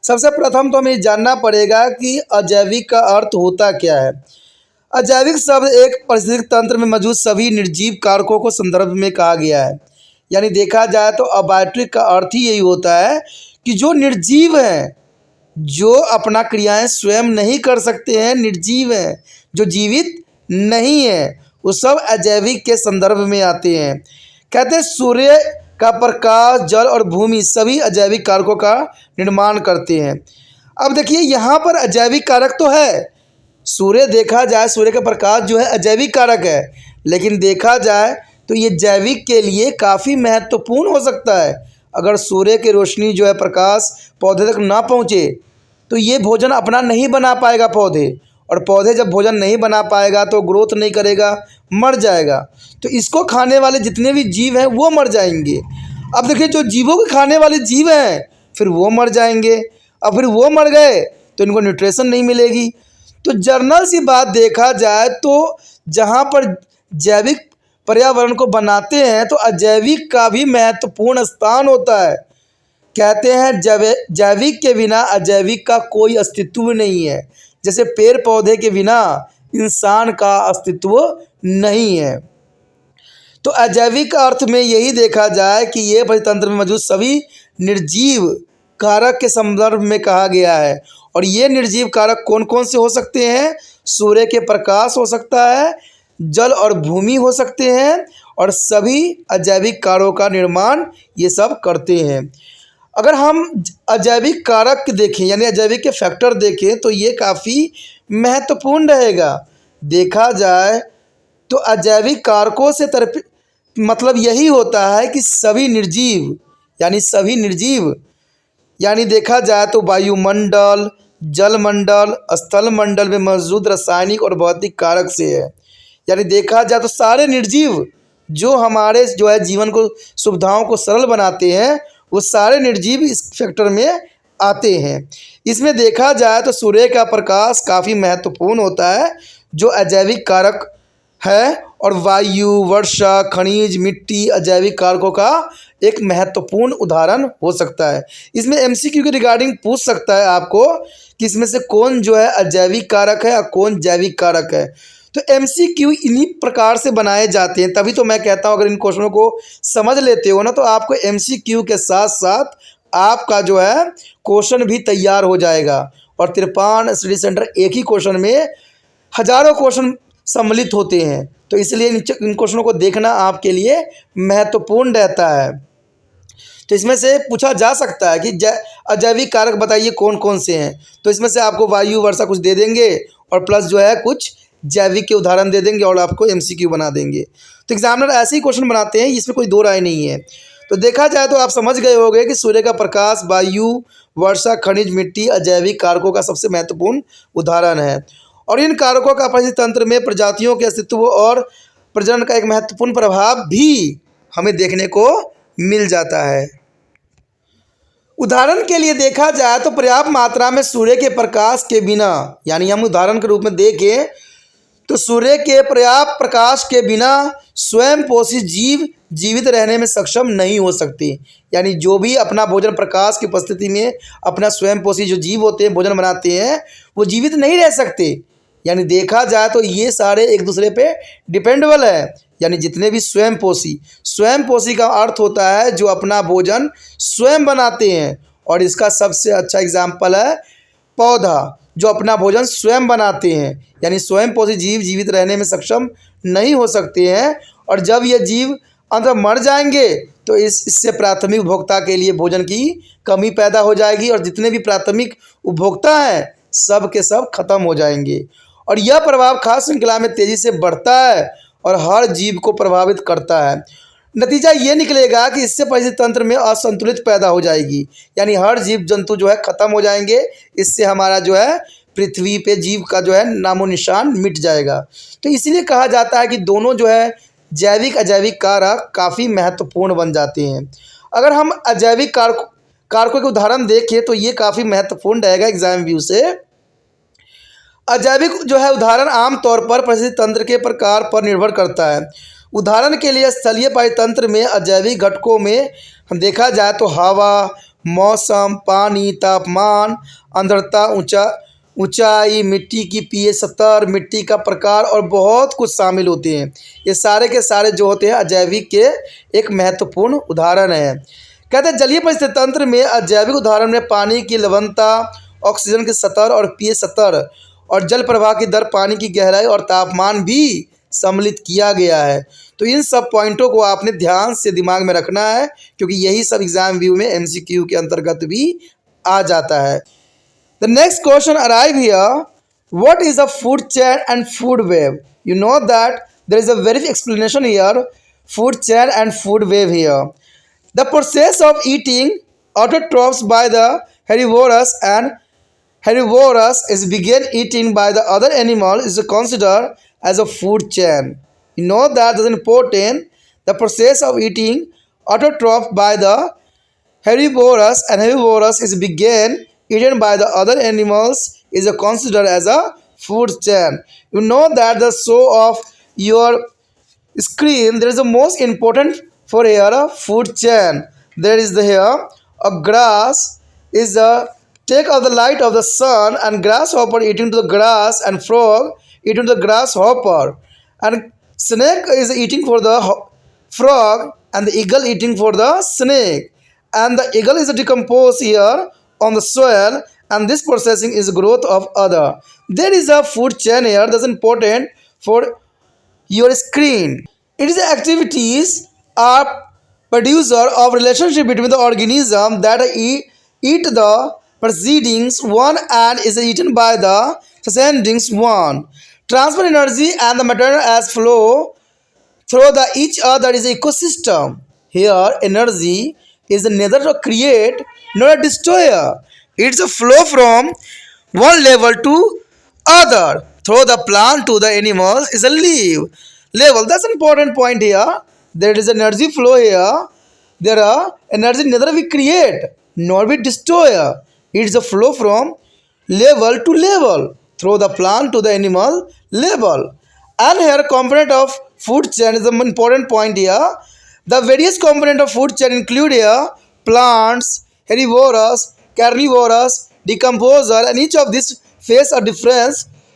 सबसे प्रथम तो हमें जानना पड़ेगा कि अजैविक का अर्थ होता क्या है। अजैविक शब्द एक पारिस्थितिक तंत्र में मौजूद सभी निर्जीव कारकों को संदर्भ में कहा गया है। यानी देखा जाए तो अबायोटिक का अर्थ ही यही होता है कि जो निर्जीव हैं, जो अपना क्रियाएं स्वयं नहीं कर सकते हैं, निर्जीव हैं, जो जीवित नहीं है, वो सब अजैविक के संदर्भ में आते हैं। कहते हैं सूर्य का प्रकाश, जल और भूमि सभी अजैविक कारकों का निर्माण करते हैं। अब देखिए यहाँ पर अजैविक कारक तो है, सूर्य देखा जाए सूर्य का प्रकाश जो है अजैविक कारक है, लेकिन देखा जाए तो ये जैविक के लिए काफ़ी महत्वपूर्ण हो सकता है। अगर सूर्य की रोशनी जो है प्रकाश पौधे तक ना पहुँचे तो ये भोजन अपना नहीं बना पाएगा पौधे, और पौधे जब भोजन नहीं बना पाएगा तो ग्रोथ नहीं करेगा, मर जाएगा। तो इसको खाने वाले जितने भी जीव हैं वो मर जाएंगे। अब देखिए जो जीवों को खाने वाले जीव हैं फिर वो मर जाएंगे, अब फिर वो मर गए तो इनको न्यूट्रिशन नहीं मिलेगी। तो जर्नल सी बात देखा जाए तो जहाँ पर जैविक पर्यावरण को बनाते हैं तो अजैविक का भी महत्वपूर्ण स्थान होता है। कहते हैं जैविक के बिना अजैविक का कोई अस्तित्व नहीं है, जैसे पेड़ पौधे के बिना इंसान का अस्तित्व नहीं है। तो अजैविक अर्थ में यही देखा जाए कि ये परितंत्र में मौजूद सभी निर्जीव कारक के संदर्भ में कहा गया है। और ये निर्जीव कारक कौन कौन से हो सकते हैं? सूर्य के प्रकाश हो सकता है, जल और भूमि हो सकते हैं, और सभी अजैविक कारकों का निर्माण ये सब करते हैं। अगर हम अजैविक कारक देखें यानी अजैविक के फैक्टर देखें तो ये काफ़ी महत्वपूर्ण रहेगा। देखा जाए तो अजैविक कारकों से मतलब यही होता है कि सभी निर्जीव यानी देखा जाए तो वायुमंडल, जलमंडल, स्थल मंडल में मौजूद रासायनिक और भौतिक कारक से है। यानी देखा जाए तो सारे निर्जीव जो हमारे जीवन को, सुविधाओं को सरल बनाते हैं, वो सारे निर्जीव इस फैक्टर में आते हैं। इसमें देखा जाए तो सूर्य का प्रकाश काफ़ी महत्वपूर्ण होता है जो अजैविक कारक है, और वायु, वर्षा, खनिज, मिट्टी अजैविक कारकों का एक महत्वपूर्ण उदाहरण हो सकता है। इसमें एमसीक्यू के रिगार्डिंग पूछ सकता है आपको कि इसमें से कौन अजैविक कारक है और कौन जैविक कारक है। तो एमसीक्यू इन्हीं प्रकार से बनाए जाते हैं। तभी तो मैं कहता हूँ अगर इन क्वेश्चनों को समझ लेते हो ना तो आपको एमसीक्यू के साथ साथ आपका क्वेश्चन भी तैयार हो जाएगा। और त्रिपाण स्टडी सेंटर एक ही क्वेश्चन में हजारों क्वेश्चन सम्मिलित होते हैं, तो इसलिए इन क्वेश्चनों को देखना आपके लिए महत्वपूर्ण रहता है। तो इसमें से पूछा जा सकता है कि अजैविक कारक बताइए कौन कौन से हैं। तो इसमें से आपको वायु, वर्षा कुछ दे देंगे और प्लस कुछ जैविक के उदाहरण दे देंगे और आपको एमसीक्यू बना देंगे। तो एग्जामिनर ऐसे ही क्वेश्चन बनाते हैं, इसमें कोई दो राय नहीं है। तो देखा जाए तो आप समझ गए होंगे कि सूर्य का प्रकाश, वायु, वर्षा, खनिज, मिट्टी अजैविक कारकों का सबसे महत्वपूर्ण उदाहरण है। और इन कारकों का परिस्थिति तंत्र में प्रजातियों के अस्तित्व और प्रजनन का एक महत्वपूर्ण प्रभाव भी हमें देखने को मिल जाता है। उदाहरण के लिए देखा जाए तो पर्याप्त मात्रा में सूर्य के प्रकाश के बिना, यानी हम उदाहरण के रूप में देखें तो सूर्य के पर्याप्त प्रकाश के बिना स्वयं पोषित जीव जीवित रहने में सक्षम नहीं हो सकते। यानी जो भी अपना भोजन प्रकाश की उपस्थिति में अपना स्वयं पोषी जो जीव होते हैं, भोजन बनाते हैं, वो जीवित नहीं रह सकते। यानी देखा जाए तो ये सारे एक दूसरे पे डिपेंडेबल है। यानी जितने भी स्वयं पोषी का अर्थ होता है जो अपना भोजन स्वयं बनाते हैं। और इसका सबसे अच्छा एग्जाम्पल है पौधा, जो अपना भोजन स्वयं बनाते हैं। यानी स्वयं पोषी जीव जीवित रहने में सक्षम नहीं हो सकते हैं, और जब ये जीव अंत मर जाएंगे तो इससे प्राथमिक उपभोक्ता के लिए भोजन की कमी पैदा हो जाएगी, और जितने भी प्राथमिक उपभोक्ता हैं सब के सब खत्म हो जाएंगे। और यह प्रभाव खाद्य श्रृंखला में तेज़ी से बढ़ता है और हर जीव को प्रभावित करता है। नतीजा ये निकलेगा कि इससे परिस्थिति तंत्र में असंतुलित पैदा हो जाएगी। यानी हर जीव जंतु खत्म हो जाएंगे। इससे हमारा पृथ्वी पे जीव का नामो निशान मिट जाएगा। तो इसीलिए कहा जाता है कि दोनों जैविक अजैविक कारक काफ़ी महत्वपूर्ण बन जाते हैं। अगर हम अजैविक कारकों के उदाहरण देखें तो ये काफ़ी महत्वपूर्ण रहेगा एग्जाम व्यू से। अजैविक उदाहरण आमतौर पर परिस्थिति तंत्र के प्रकार पर निर्भर करता है। उदाहरण के लिए स्थलीय परितंत्र में अजैविक घटकों में हम देखा जाए तो हवा, मौसम, पानी, तापमान, आर्द्रता, ऊंचाई, मिट्टी की पीएच स्तर, मिट्टी का प्रकार और बहुत कुछ शामिल होते हैं। ये सारे के सारे होते हैं अजैविक के एक महत्वपूर्ण उदाहरण है। कहते हैं जलीय परिस्थिति तंत्र में अजैविक उदाहरण में पानी की लवणता, ऑक्सीजन के स्तर और पीएच स्तर और जल प्रवाह की दर, पानी की गहराई और तापमान भी सम्मिलित किया गया है। तो इन सब पॉइंटों को आपने ध्यान से दिमाग में रखना है, क्योंकि यही सब एग्जाम व्यू में एमसीक्यू के अंतर्गत भी आ जाता है। The next question arrive here, what is a food chain and food web? You know that there is a very explanation here, food chain and food web here. The process of eating autotrophs by the herbivores and herbivorous is began eating by the other animal is considered as a food chain. You know that is important. The process of eating autotroph by the herbivorous is began eaten by the other animals is considered as a food chain. You know that the show of your screen there is the most important for here a food chain. There is the here a grass is the take of the light of the sun and grasshopper eating to the grass and frog eating to the grasshopper and snake is eating for the frog and the eagle eating for the snake and the eagle is decomposed here on the soil and this processing is growth of other. There is a food chain here that's important for your screen. It is the activities are producer of relationship between the organism that eat the proceedings one and is eaten by the succeedings one. Transfer energy and the material as flow through the each other is ecosystem. Here energy is neither to create nor a destroyer. It's a flow from one level to other. Through the plant to the animals is a level. That's an important point here. There is energy flow here. There are energy neither we create nor we destroy. It's a flow from level to level through the plant to the animal level. And here component of food chain is an important point here. The various component of food chain include here plants, herbivorous, carnivorous, decomposer, and each of these face a different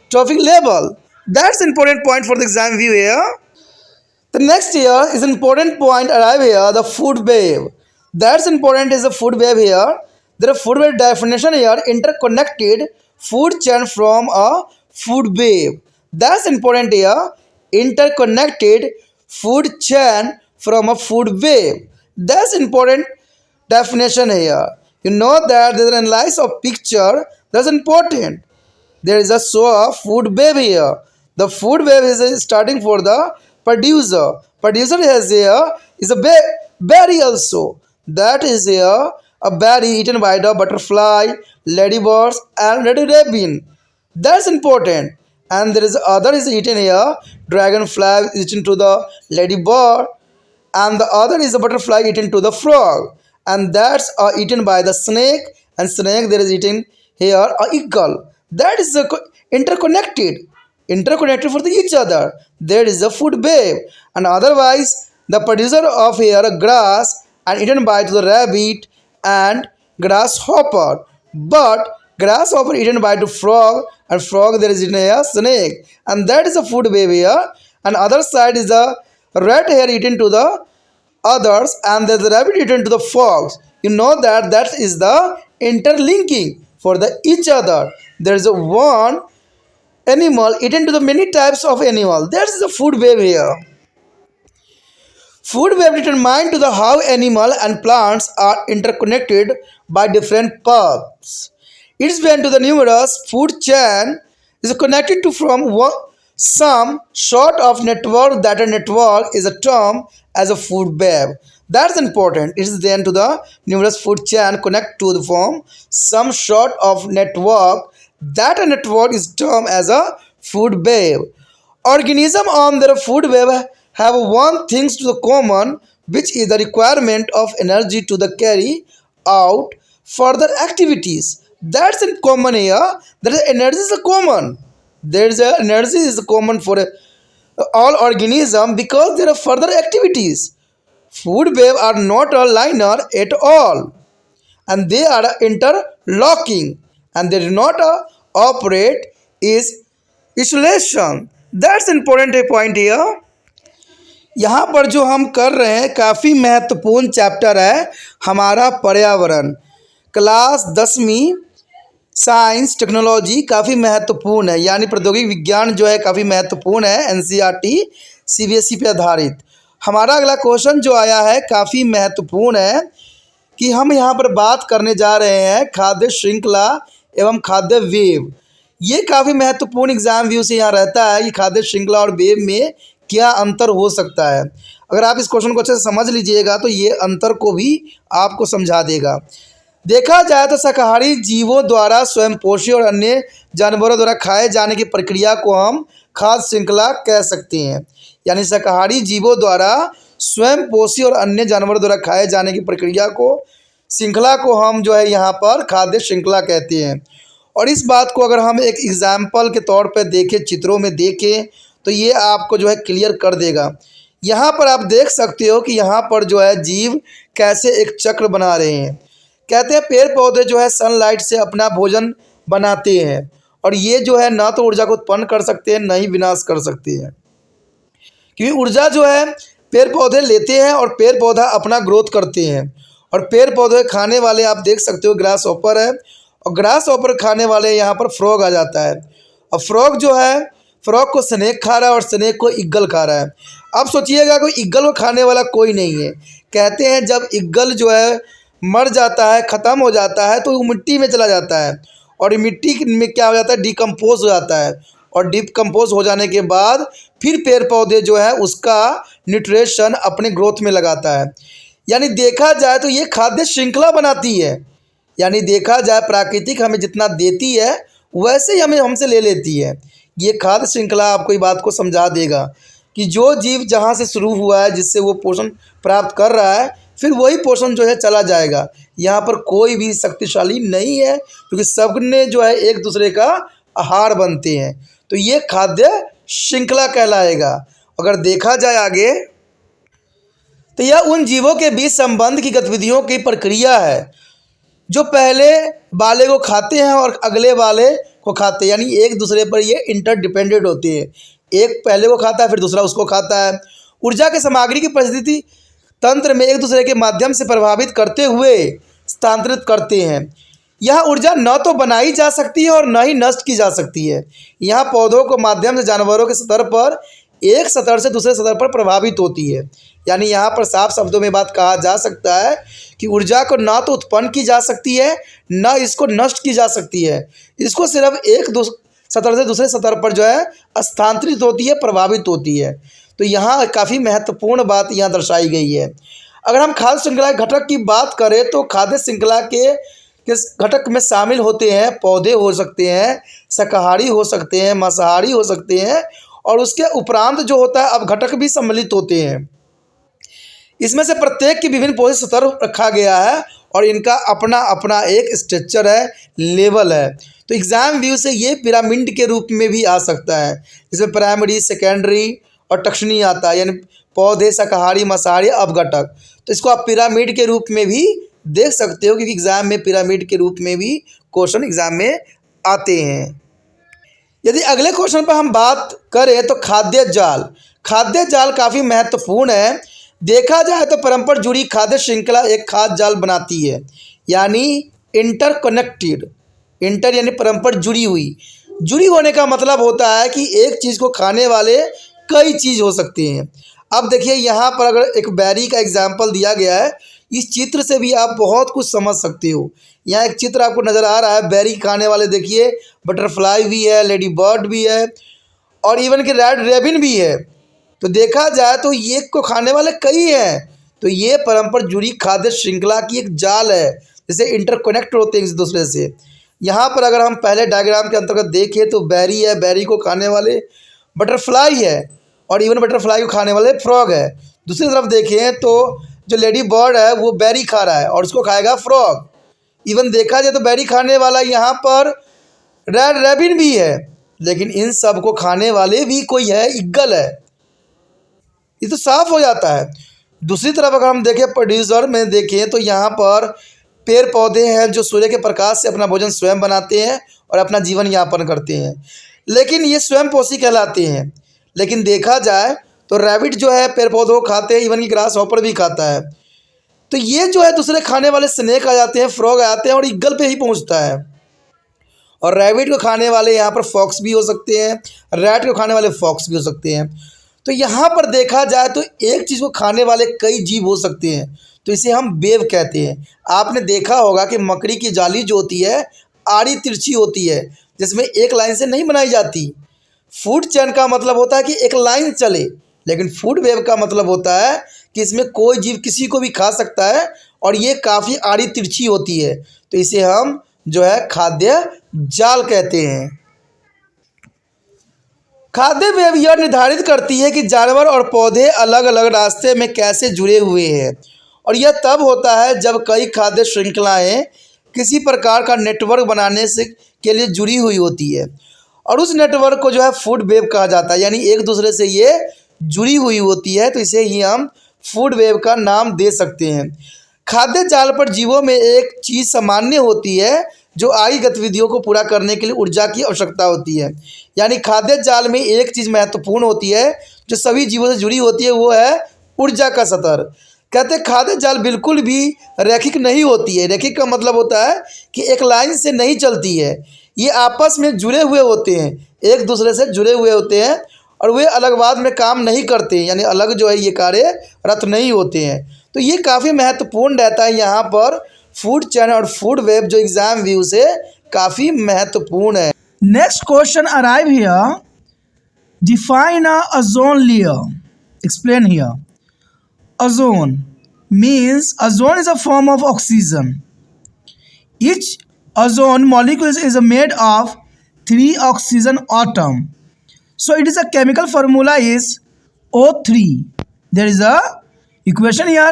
trophic level. That's important point for the exam view here. The next here is important point arrive here the food web. That's important is the food web here. There are food web definition here interconnected food chain from a food web. That's important here interconnected food chain from a food web. That's important definition here. You know that there is an analysis of picture. That's important. There is a show of food web here. The food web is starting for the producer. Producer has here is a berry also. That is here a berry eaten by the butterfly, ladybirds, and red robin. That's important. And there is other is eaten here. Dragonfly is eaten to the ladybird, and the other is a butterfly eaten to the frog, and that's eaten by the snake, and snake there is eaten here a eagle. That is interconnected for the each other. There is a food web, and otherwise the producer of here a grass and eaten by to the rabbit and grasshopper, but grasshopper eaten by to frog and frog there is eaten a snake, and that is a food web here. And other side is the rat hair eaten to the others and there's the rabbit eaten to the fox. You know that that is the interlinking for the each other. There is a one animal eaten to the many types of animal. That is the food web here. Food web determined to the how animal and plants are interconnected by different paths. It's when to the numerous food chain is connected to from one, some sort of network. That a network is a term as a food web. That's important. It is then to the numerous food chain connect to the form some sort of network. That a network is termed as a food web. Organism on their food web have one things to the common, which is the requirement of energy to the carry out further activities. That's in common here. That is energy is a common. There is a energy is common for all organism because there are further activities. Food web are not a linear at all, and they are interlocking, and they do not operate is isolation. That's important point here. यहाँ पर जो हम कर रहे हैं काफ़ी महत्वपूर्ण chapter है हमारा पर्यावरण क्लास 10वीं साइंस टेक्नोलॉजी काफ़ी महत्वपूर्ण है यानी प्रौद्योगिक विज्ञान जो है काफ़ी महत्वपूर्ण है एनसीईआरटी सीबीएसई पे आधारित। हमारा अगला क्वेश्चन जो आया है काफ़ी महत्वपूर्ण है कि हम यहाँ पर बात करने जा रहे हैं खाद्य श्रृंखला एवं खाद्य वेव। ये काफ़ी महत्वपूर्ण एग्जाम व्यू से यहाँ रहता है कि खाद्य श्रृंखला और वेव में क्या अंतर हो सकता है। अगर आप इस क्वेश्चन को अच्छे से समझ लीजिएगा तो ये अंतर को भी आपको समझा देगा। देखा जाए तो शाकाहारी जीवों द्वारा स्वयंपोषी और अन्य जानवरों द्वारा खाए जाने की प्रक्रिया को हम खाद्य श्रृंखला कह सकते हैं। यानी शाकाहारी जीवों द्वारा स्वयंपोषी और अन्य जानवरों द्वारा खाए जाने की प्रक्रिया को श्रृंखला को हम जो है यहाँ पर खाद्य श्रृंखला कहते हैं। और इस बात को अगर हम एक एग्जाम्पल के तौर पर देखें, चित्रों में देखें, तो ये आपको जो है क्लियर कर देगा। यहाँ पर आप देख सकते हो कि यहाँ पर जो है जीव कैसे एक चक्र बना रहे हैं। कहते हैं पेड़ पौधे जो है सनलाइट से अपना भोजन बनाते हैं और ये जो है ना तो ऊर्जा को उत्पन्न कर सकते हैं, ना ही विनाश कर सकते हैं, क्योंकि ऊर्जा जो है पेड़ पौधे लेते हैं और पेड़ पौधा अपना ग्रोथ करते हैं। और पेड़ पौधे खाने वाले आप देख सकते हो ग्रास ऑपर है, और ग्रास ऑपर खाने वाले यहाँ पर फ्रॉग आ जाता है। और फ्रॉग जो है, फ्रॉग को स्नेक खा रहा है और स्नेक को ईगल खा रहा है। अब सोचिएगा कोई ईगल को खाने वाला कोई नहीं है। कहते हैं जब ईगल जो है मर जाता है, ख़त्म हो जाता है, तो वो मिट्टी में चला जाता है और मिट्टी में क्या हो जाता है, डिकम्पोज हो जाता है। और डिकम्पोज हो जाने के बाद फिर पेड़ पौधे जो है उसका न्यूट्रिशन अपने ग्रोथ में लगाता है। यानी देखा जाए तो ये खाद्य श्रृंखला बनाती है। यानी देखा जाए प्राकृतिक हमें जितना देती है वैसे ही हमें हमसे ले लेती है। ये खाद्य श्रृंखला आपको ये बात को समझा देगा कि जो जीव जहाँ से शुरू हुआ है, जिससे वो पोषण प्राप्त कर रहा है, फिर वही पोषण जो है चला जाएगा। यहाँ पर कोई भी शक्तिशाली नहीं है, क्योंकि सबने जो है एक दूसरे का आहार बनते हैं। तो ये खाद्य श्रृंखला कहलाएगा। अगर देखा जाए आगे तो यह उन जीवों के बीच संबंध की गतिविधियों की प्रक्रिया है जो पहले वाले को खाते हैं और अगले वाले को खाते हैं। यानी एक दूसरे पर ये इंटरडिपेंडेंट होते हैं। एक पहले को खाता है, फिर दूसरा उसको खाता है। ऊर्जा के सामग्री की परिस्थिति तंत्र में एक दूसरे के माध्यम से प्रभावित करते हुए स्थानांतरित करते हैं। यह ऊर्जा न तो बनाई जा सकती है और न ही नष्ट की जा सकती है। यहाँ पौधों के माध्यम से जानवरों के स्तर पर एक स्तर से दूसरे स्तर पर प्रभावित होती है। यानी यहाँ पर साफ शब्दों में बात कहा जा सकता है कि ऊर्जा को ना तो उत्पन्न की जा सकती है, न इसको नष्ट की जा सकती है। इसको सिर्फ एक स्तर से दूसरे स्तर पर जो है स्थानांतरित होती है, प्रभावित होती है। तो यहाँ काफ़ी महत्वपूर्ण बात यहाँ दर्शाई गई है। अगर हम खाद्य श्रृंखला के घटक की बात करें तो खाद्य श्रृंखला के किस घटक में शामिल होते हैं, पौधे हो सकते हैं, शाकाहारी हो सकते हैं, मांसाहारी हो सकते हैं, और उसके उपरांत जो होता है अब घटक भी सम्मिलित होते हैं। इसमें से प्रत्येक की विभिन्न पोषक स्तर रखा गया है और इनका अपना अपना एक स्ट्रक्चर है, लेवल है। तो एग्जाम व्यू से ये पिरामिड के रूप में भी आ सकता है, जिसमें प्राइमरी, सेकेंडरी और टर्शियरी आता है। यानी पौधे, शाकाहारी, मांसाहारी, अपघटक। तो इसको आप पिरामिड के रूप में भी देख सकते हो, क्योंकि एग्जाम में पिरामिड के रूप में भी क्वेश्चन एग्जाम में आते हैं। यदि अगले क्वेश्चन पर हम बात करें तो खाद्य जाल। खाद्य जाल काफ़ी महत्वपूर्ण है। देखा जाए तो परस्पर जुड़ी खाद्य श्रृंखला एक खाद्य जाल बनाती है, यानी इंटरकनेक्टेड। इंटर यानी परस्पर जुड़ी हुई। जुड़ी होने का मतलब होता है कि एक चीज़ को खाने वाले कई चीज़ हो सकते हैं। अब देखिए यहाँ पर अगर एक बेरी का एग्जाम्पल दिया गया है, इस चित्र से भी आप बहुत कुछ समझ सकते हो। यहाँ एक चित्र आपको नज़र आ रहा है, बेरी खाने वाले देखिए बटरफ्लाई भी है, लेडी बर्ड भी है और इवन कि रेड रेबिन भी है। तो देखा जाए तो ये को खाने वाले कई हैं। तो ये परस्पर जुड़ी खाद्य श्रृंखला की एक जाल है, जैसे इंटरकनेक्ट होते हैं एक दूसरे से। यहाँ पर अगर हम पहले डायग्राम के अंतर्गत देखें तो बेरी है, बेरी को खाने वाले बटरफ्लाई है और इवन बटरफ्लाई को खाने वाले फ्रॉग है। दूसरी तरफ देखें तो जो लेडी बर्ड है वो बेरी खा रहा है और उसको खाएगा फ्रॉग। इवन देखा जाए तो बेरी खाने वाला यहाँ पर रेड रेबिन भी है, लेकिन इन सब को खाने वाले भी कोई है, ईगल है। ये तो साफ हो जाता है। दूसरी तरफ अगर हम देखें प्रोड्यूसर में देखें तो यहाँ पर पेड़ पौधे हैं जो सूर्य के प्रकाश से अपना भोजन स्वयं बनाते हैं और अपना जीवन यापन करते हैं, लेकिन ये स्वयं पोषी कहलाते हैं। लेकिन देखा जाए तो रैबिट जो है पेड़ पौधों को खाते हैं, इवन की ग्रास हॉपर भी खाता है। तो ये जो है दूसरे खाने वाले स्नेक आ जाते हैं, फ्रॉग आ जाते हैं और ईगल पे ही पहुंचता है। और रैबिट को खाने वाले यहाँ पर फॉक्स भी हो सकते हैं, रैट को खाने वाले फॉक्स भी हो सकते हैं। तो यहाँ पर देखा जाए तो एक चीज़ को खाने वाले कई जीव हो सकते हैं, तो इसे हम वेव कहते हैं। आपने देखा होगा कि मकड़ी की जाली जो होती है आड़ी तिरछी होती है, जिसमें एक लाइन से नहीं बनाई जाती। फूड चेन का मतलब होता है कि एक लाइन चले, लेकिन फूड वेव का मतलब होता है कि इसमें कोई जीव किसी को भी खा सकता है और ये काफ़ी आड़ी तिरछी होती है, तो इसे हम जो है खाद्य जाल कहते हैं। खाद्य वेब यह निर्धारित करती है कि जानवर और पौधे अलग अलग रास्ते में कैसे जुड़े हुए हैं, और यह तब होता है जब कई खाद्य श्रृंखलाएं किसी प्रकार का नेटवर्क बनाने से के लिए जुड़ी हुई होती है, और उस नेटवर्क को जो है फूड वेब कहा जाता है। यानी एक दूसरे से ये जुड़ी हुई होती है, तो इसे ही हम फूड वेब का नाम दे सकते हैं। खाद्य जाल पर जीवों में एक चीज़ सामान्य होती है जो आई गतिविधियों को पूरा करने के लिए ऊर्जा की आवश्यकता होती है। यानी खाद्य जाल में एक चीज़ महत्वपूर्ण होती है जो सभी जीवों से जुड़ी होती है, वो है ऊर्जा का स्तर। कहते हैं खाद्य जाल बिल्कुल भी रैखिक नहीं होती है। रैखिक का मतलब होता है कि एक लाइन से नहीं चलती है, ये आपस में जुड़े हुए होते हैं, एक दूसरे से जुड़े हुए होते हैं, और वे अलगवाद में काम नहीं करते, यानी अलग जो है ये कार्यरत नहीं होते हैं। तो ये काफ़ी महत्वपूर्ण रहता है यहाँ पर फूड चेन और फूड वेब, जो एग्जाम व्यू से काफ़ी महत्वपूर्ण है। Next question arrive here, define a ozone layer, explain here. Ozone means ozone is a form of oxygen. Each ozone molecule is made of 3 oxygen atom. So it is a chemical formula is O3. There is a equation here,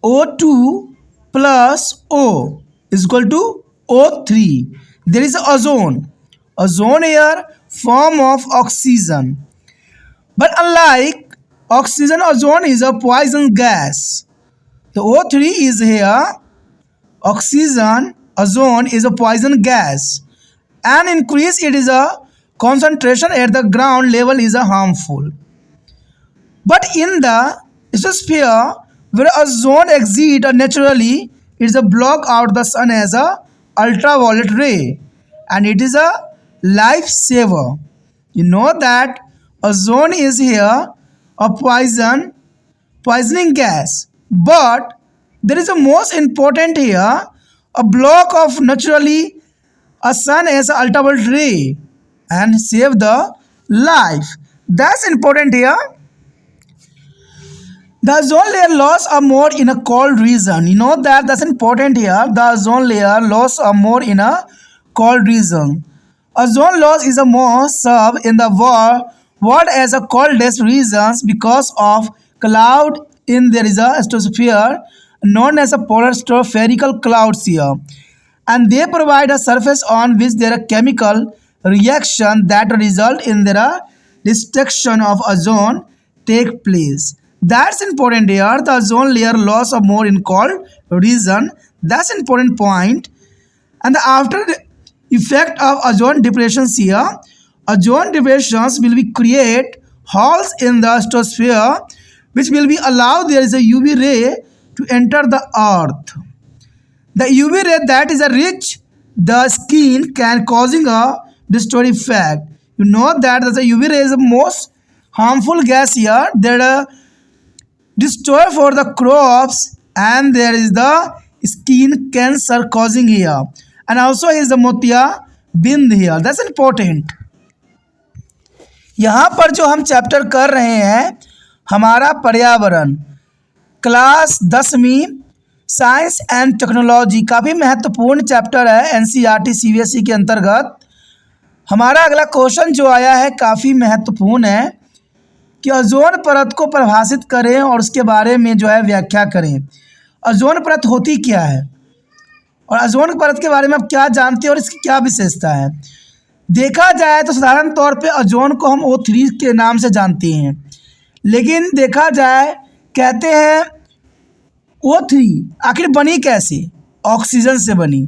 O2 plus O is equal to O3. There is ozone. Ozone here form of oxygen. But unlike oxygen, ozone is a poison gas. The O3 is here. Oxygen, ozone is a poison gas. And increase it is a concentration at the ground level is a harmful. But in the stratosphere, where ozone exists naturally, it is a block out the sun as a ultraviolet ray, and it is a lifesaver. You know that ozone is here a poisoning gas, but there is a most important here, a block of naturally a sun as an ultraviolet ray and save the life. That's important here. The ozone layer loss are more in a cold region. You know that's important here. The ozone layer loss are more in a cold region. Ozone loss is a more sub in the world as a coldest regions because of cloud in there is a stratosphere known as a polar stratospherical clouds here, and they provide a surface on which there are chemical reaction that result in their destruction of ozone take place. That's important here. The ozone layer loss of more in cold region. That's important point. And the after effect of ozone depressions here, ozone depressions will be create holes in the stratosphere which will be allow there is a UV ray to enter the earth. The UV ray that is a rich the skin can causing a destroying effect. You know that the UV ray is the most harmful gas here that destroy for the crops, and there is the skin cancer causing here, and also is the motia bind here. That's important. यहाँ पर जो हम chapter कर रहे हैं हमारा पर्यावरण class 10वीं साइंस एंड टेक्नोलॉजी, काफ़ी महत्वपूर्ण चैप्टर है एनसीईआरटी सीबीएसई के अंतर्गत। हमारा अगला क्वेश्चन जो आया है काफ़ी महत्वपूर्ण है कि ओजोन परत को परिभाषित करें और उसके बारे में जो है व्याख्या करें। ओजोन परत होती क्या है और ओजोन परत के बारे में आप क्या जानते हैं और इसकी क्या विशेषता है। देखा जाए तो साधारण तौर पे ओजोन को हम O3 के नाम से जानते हैं, लेकिन देखा जाए कहते हैं O3 आखिर बनी कैसे, ऑक्सीजन से बनी।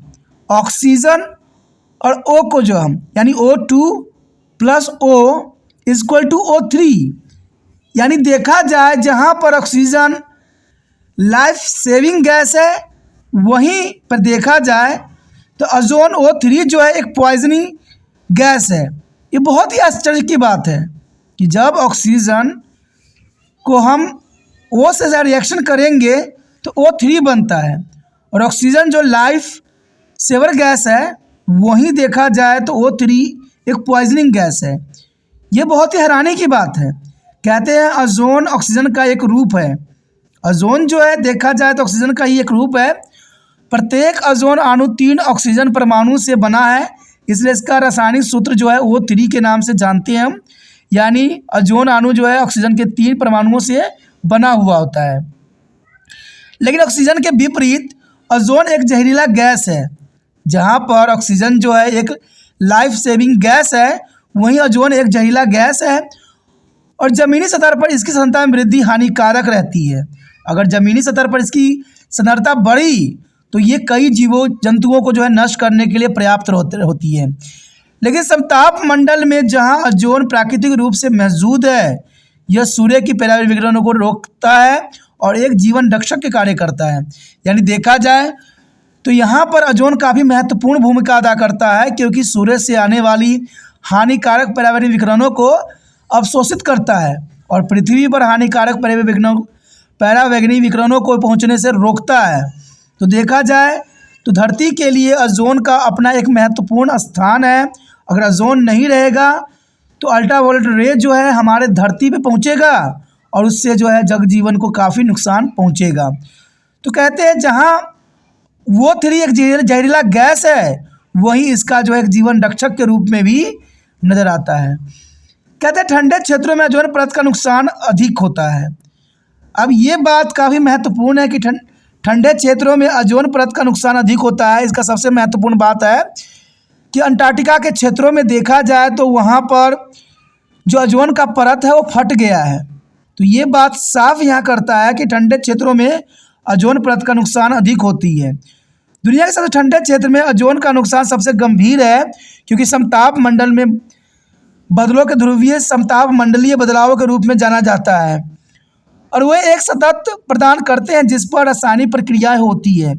ऑक्सीजन और O को जो हम यानी O2 plus O equal to O3, यानी देखा जाए जहाँ पर ऑक्सीजन लाइफ सेविंग गैस है वहीं पर देखा जाए तो ओजोन O3 जो है एक पॉइजनिंग गैस है। ये बहुत ही आश्चर्य की बात है कि जब ऑक्सीजन को हम O से रिएक्शन करेंगे तो O3 बनता है, और ऑक्सीजन जो लाइफ सेवर गैस है वहीं देखा जाए तो O3 एक पॉइजनिंग गैस है। ये बहुत ही हैरानी की बात है। कहते हैं ओजोन ऑक्सीजन का एक रूप है ओजोन जो है देखा जाए तो ऑक्सीजन का ही एक रूप है। प्रत्येक ओजोन अणु 3 ऑक्सीजन परमाणु से बना है, इसलिए इसका रासायनिक सूत्र जो है O3 के नाम से जानते हैं हम। यानी ओजोन अणु जो है ऑक्सीजन के 3 परमाणुओं से बना हुआ होता है। लेकिन ऑक्सीजन के विपरीत ओजोन एक जहरीला गैस है। जहाँ पर ऑक्सीजन जो है एक लाइफ सेविंग गैस है, वहीं ओजोन एक जहरीला गैस है और ज़मीनी सतह पर इसकी सांद्रता में वृद्धि हानिकारक रहती है। अगर ज़मीनी सतह पर इसकी सांद्रता बढ़ी तो ये कई जीवों जंतुओं को जो है नष्ट करने के लिए पर्याप्त होती है। लेकिन समताप मंडल में जहाँ ओजोन प्राकृतिक रूप से मौजूद है, यह सूर्य की परावर्तन विकिरणों को रोकता है और एक जीवन रक्षक के कार्य करता है। यानी देखा जाए तो यहाँ पर ओजोन काफ़ी महत्वपूर्ण भूमिका अदा करता है, क्योंकि सूर्य से आने वाली हानिकारक पर्यावरणीय विकिरणों को अवशोषित करता है और पृथ्वी पर हानिकारक परावैंगनी विकिरणों को पहुँचने से रोकता है। तो देखा जाए तो धरती के लिए ओजोन का अपना एक महत्वपूर्ण स्थान है। अगर ओजोन नहीं रहेगा तो अल्ट्रावायलेट रे जो है हमारे धरती पे पहुँचेगा और उससे जो है जगजीवन को काफ़ी नुकसान पहुँचेगा। तो कहते हैं जहाँ O3 एक जहरीला गैस है, वहीं इसका जो है एक जीवन रक्षक के रूप में भी नज़र आता है। कहते हैं ठंडे क्षेत्रों में ओजोन परत का नुकसान अधिक होता है। अब ये बात काफ़ी महत्वपूर्ण है कि ठंडे क्षेत्रों में ओजोन परत का नुकसान अधिक होता है। इसका सबसे महत्वपूर्ण बात है कि अंटार्कटिका के क्षेत्रों में देखा जाए तो वहाँ पर जो ओजोन का परत है वो फट गया है। तो ये बात साफ यहाँ करता है कि ठंडे क्षेत्रों में ओजोन परत का नुकसान अधिक होती है। दुनिया के सबसे ठंडे क्षेत्र में ओजोन का नुकसान सबसे गंभीर है, क्योंकि समताप मंडल में बदलों के ध्रुवीय समताप मंडलीय बदलावों के रूप में जाना जाता है और वे एक सतत प्रदान करते हैं जिस पर रासायनिक प्रक्रियाएं होती है,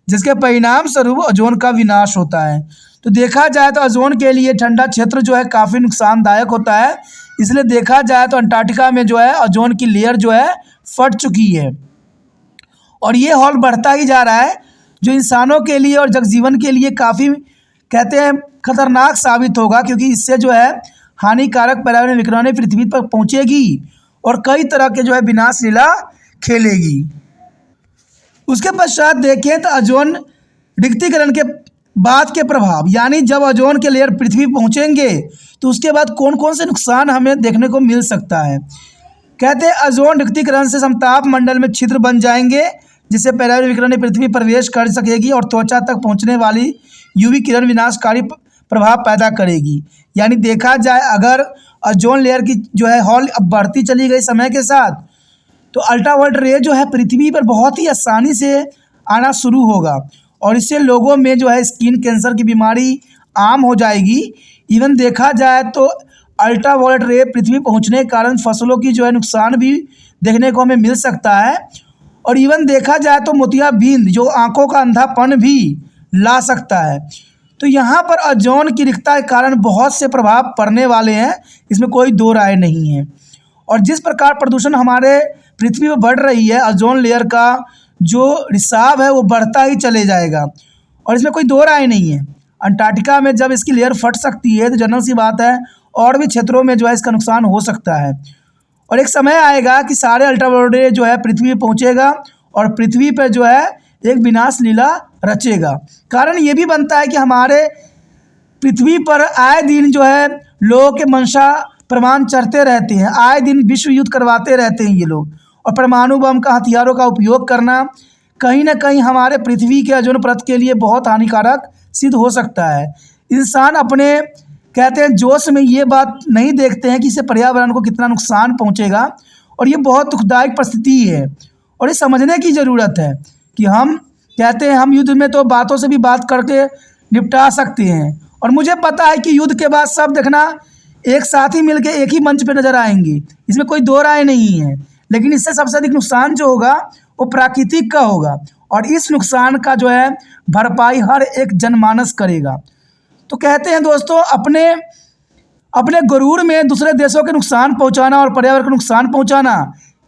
जिसके परिणाम स्वरूप ओजोन का विनाश होता है। तो देखा जाए तो ओजोन के लिए ठंडा क्षेत्र जो है काफ़ी नुकसानदायक होता है। इसलिए देखा जाए तो अंटार्कटिका में जो है ओजोन की लेयर जो है फट चुकी है और ये हॉल बढ़ता ही जा रहा है, जो इंसानों के लिए और जगजीवन के लिए काफ़ी कहते हैं खतरनाक साबित होगा, क्योंकि इससे जो है हानिकारक पर्यावरण विकिरणें पृथ्वी पर पहुँचेगी और कई तरह के जो है विनाश लीला खेलेगी। उसके पश्चात देखें तो ओजोन रिक्तीकरण के बाद के प्रभाव, यानी जब ओजोन के लेयर पृथ्वी पहुँचेंगे तो उसके बाद कौन कौन से नुकसान हमें देखने को मिल सकता है। कहते हैं ओजोन रिक्तीकरण से समताप मंडल में छिद्र बन जाएंगे, जिससे पर्यावरण विकिरण पृथ्वी प्रवेश कर सकेगी और त्वचा तक पहुंचने वाली यूवी किरण विनाशकारी प्रभाव पैदा करेगी। यानी देखा जाए अगर ओजोन लेयर की जो है हॉल अब बढ़ती चली गई समय के साथ, तो अल्ट्रावायलेट रे जो है पृथ्वी पर बहुत ही आसानी से आना शुरू होगा और इससे लोगों में जो है स्किन कैंसर की बीमारी आम हो जाएगी। इवन देखा जाए तो अल्ट्रावायलेट रे पृथ्वी पहुंचने के कारण फसलों की जो है नुकसान भी देखने को हमें मिल सकता है और इवन देखा जाए तो मोतियाबिंद जो आंखों का अंधापन भी ला सकता है। तो यहाँ पर ओजोन की रिक्तता के कारण बहुत से प्रभाव पड़ने वाले हैं, इसमें कोई दो राय नहीं है। और जिस प्रकार प्रदूषण हमारे पृथ्वी पर बढ़ रही है, ओजोन लेयर का जो रिसाव है वो बढ़ता ही चले जाएगा और इसमें कोई दो राय नहीं है। अंटार्कटिका में जब इसकी लेयर फट सकती है तो जनरल सी बात है और भी क्षेत्रों में जो है इसका नुकसान हो सकता है और एक समय आएगा कि सारे अल्ट्रावायलेट रे जो है पृथ्वी पर पहुँचेगा और पृथ्वी पर जो है एक विनाश लीला रचेगा। कारण ये भी बनता है कि हमारे पृथ्वी पर आए दिन जो है लोगों के मंशा प्रमाण चढ़ते रहते हैं, आए दिन विश्व युद्ध करवाते रहते हैं ये लोग, और परमाणु बम का हथियारों का उपयोग करना कहीं ना कहीं हमारे पृथ्वी के ओजोन परत के लिए बहुत हानिकारक सिद्ध हो सकता है। इंसान अपने कहते हैं जोश में ये बात नहीं देखते हैं कि इससे पर्यावरण को कितना नुकसान पहुंचेगा और ये बहुत दुखदायक परिस्थिति है और ये समझने की ज़रूरत है कि हम कहते हैं हम युद्ध में तो बातों से भी बात करके निपटा सकते हैं और मुझे पता है कि युद्ध के बाद सब देखना एक साथ ही मिलके एक ही मंच पे नज़र आएंगे, इसमें कोई दो राय नहीं है। लेकिन इससे सबसे अधिक नुकसान जो होगा वो प्राकृतिक का होगा और इस नुकसान का जो है भरपाई हर एक जनमानस करेगा। तो कहते हैं दोस्तों अपने गुरूर में दूसरे देशों के नुकसान पहुंचाना और पर्यावरण को नुकसान पहुंचाना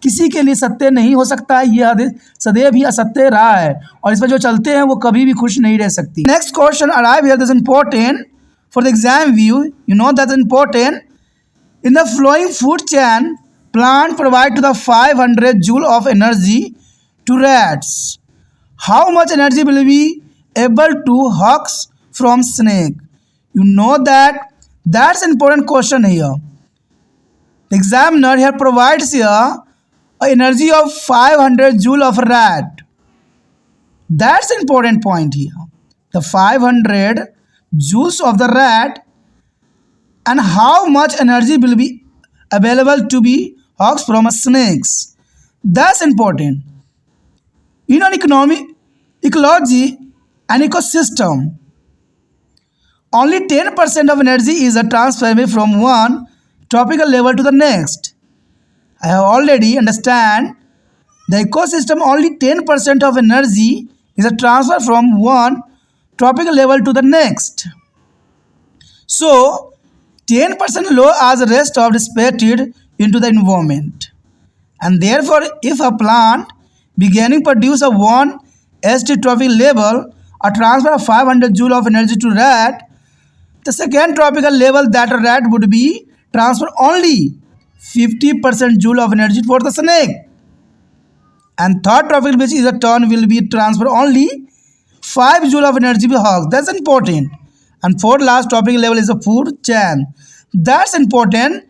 किसी के लिए सत्य नहीं हो सकता है। यह सदैव ही असत्य रहा है और इस पर जो चलते हैं वो कभी भी खुश नहीं रह सकती। Next question arrive here, this important for the exam view, you know that important in the flowing food chain plant provide to the 500 joule of energy to rats. How much energy will be able to hawks from snake? You know that's important question here. The examiner here provides here a energy of 500 joule of rat. That's important point here. The 500 joules of the rat and how much energy will be available to be hawks from snakes. That's important. In an ecology and ecosystem, only 10% of energy is transferable from one tropical level to the next. I have already understand the ecosystem only 10% of energy is a transfer from one tropical level to the next. So 10% low as the rest of dissipated into the environment. And therefore, if a plant beginning produce a 1 ST tropical level, a transfer of 500 joule of energy to rat, the second tropical level that a rat would be transfer only 50% joule of energy for the snake. And third tropical which is a turn will be transfer only 5 joule of energy to hawks. That's important. And fourth last tropical level is a food chain. That's important.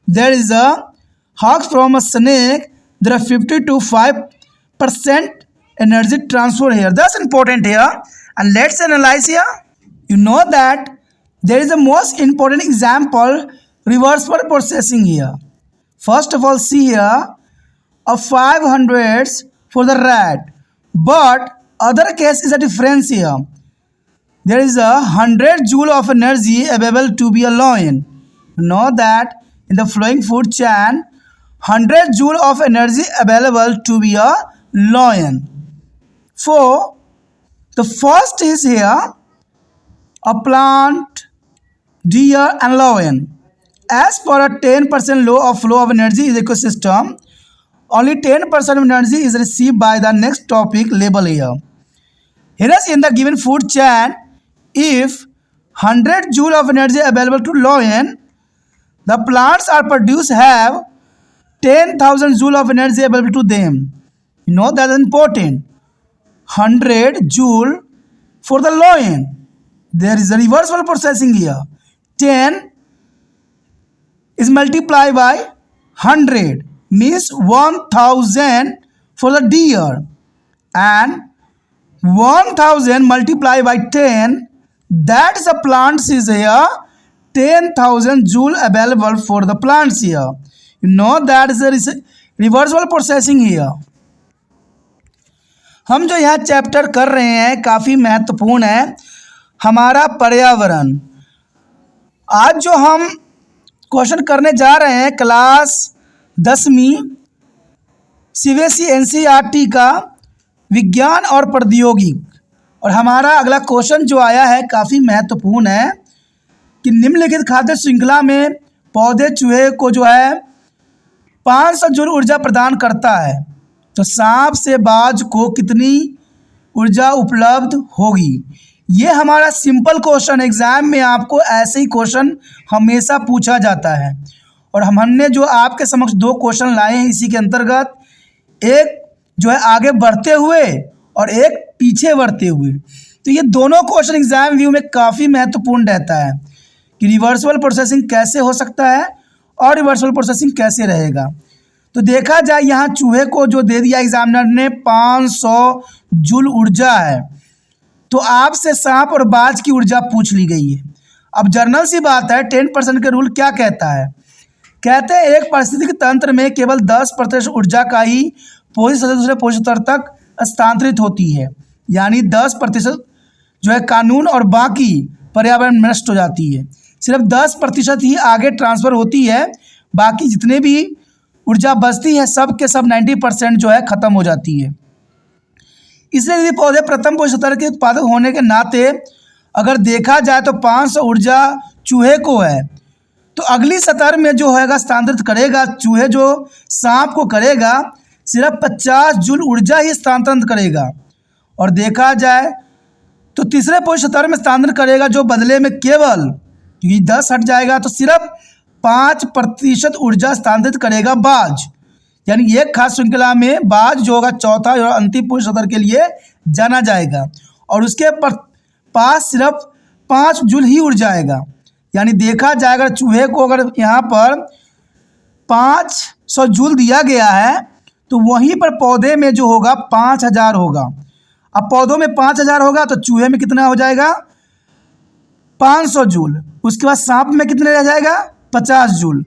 There is a hawks from a snake. There are 50 to 5% energy transfer here. That's important here. And let's analyze here. You know that there is a most important example reversible processing here. First of all, see here a 500 for the rat, but other case is a difference here. There is a 100 joule of energy available to be a lion. You know that in the flowing food chain, 100 joule of energy available to be a lion. So the first is here a plant, deer and lion. As for a 10% low of flow of energy is ecosystem, only 10% of energy is received by the next topic label here. Hence, in the given food chain, if 100 joule of energy available to lion, the plants are produced have 10,000 joule of energy available to them. You know that is important. 100 joule for the lion. There is a reversible processing here. 10 is multiplied by 100 means 1000 for the deer, and 1000 multiplied by 10, that is the plants is here 10,000 joule available for the plants here. You know that is a reversible processing here. हम जो यहाँ chapter कर रहे हैं काफ़ी महत्वपूर्ण है, हमारा पर्यावरण। आज जो हम क्वेश्चन करने जा रहे हैं क्लास 10वीं CBSE NCERT का विज्ञान और प्रौद्योगिकी, और हमारा अगला क्वेश्चन जो आया है काफ़ी महत्वपूर्ण है कि निम्नलिखित खाद्य श्रृंखला में पौधे चूहे को जो है 500 जूल ऊर्जा प्रदान करता है, तो सांप से बाज को कितनी ऊर्जा उपलब्ध होगी। ये हमारा सिंपल क्वेश्चन, एग्जाम में आपको ऐसे ही क्वेश्चन हमेशा पूछा जाता है। और हमने जो आपके समक्ष दो क्वेश्चन लाए हैं इसी के अंतर्गत, एक जो है आगे बढ़ते हुए और एक पीछे बढ़ते हुए, तो ये दोनों क्वेश्चन एग्जाम व्यू में काफ़ी महत्वपूर्ण रहता है कि रिवर्सिबल प्रोसेसिंग कैसे हो सकता है और रिवर्सिबल प्रोसेसिंग कैसे रहेगा। तो देखा जाए यहाँ चूहे को जो दे दिया एग्जामिनर ने 500 जूल ऊर्जा है, तो आपसे सांप और बाज की ऊर्जा पूछ ली गई है। अब जर्नल सी बात है, 10% के रूल क्या कहता है? कहते हैं एक पारिस्थितिक तंत्र में केवल 10% ऊर्जा का ही पोषक से दूसरे पोषक तक स्थानांतरित होती है, यानी 10% जो है कानून और बाकी पर्यावरण में नष्ट हो जाती है। सिर्फ 10% ही आगे ट्रांसफ़र होती है, बाकी जितने भी ऊर्जा बचती है सब के सब 90% जो है ख़त्म हो जाती है। इसलिए यदि पौधे प्रथम पोषक तत्व के उत्पादक होने के नाते अगर देखा जाए तो 500 ऊर्जा चूहे को है, तो अगली सतर में जो होगा स्थानांतरित करेगा चूहे, जो सांप को करेगा सिर्फ 50 जूल ऊर्जा ही स्थानांतरित करेगा। और देखा जाए तो तीसरे पोषक तत्व में स्थानांतरित करेगा जो बदले में केवल, क्योंकि 10 हट जाएगा तो सिर्फ 5% ऊर्जा स्थानांतरित करेगा बाज। यानी एक खाद्य श्रृंखला में बाद जो होगा चौथा और अंतिम पुरुष सदर के लिए जाना जाएगा और उसके पास सिर्फ 5 जूल ही उड़ जाएगा। यानी देखा जाए अगर चूहे को अगर यहाँ पर 500 जूल दिया गया है तो वहीं पर पौधे में जो होगा 5000 होगा। अब पौधों में 5000 होगा तो चूहे में कितना हो जाएगा 500 जूल। उसके बाद सांप में कितने रह जाएगा 50 जूल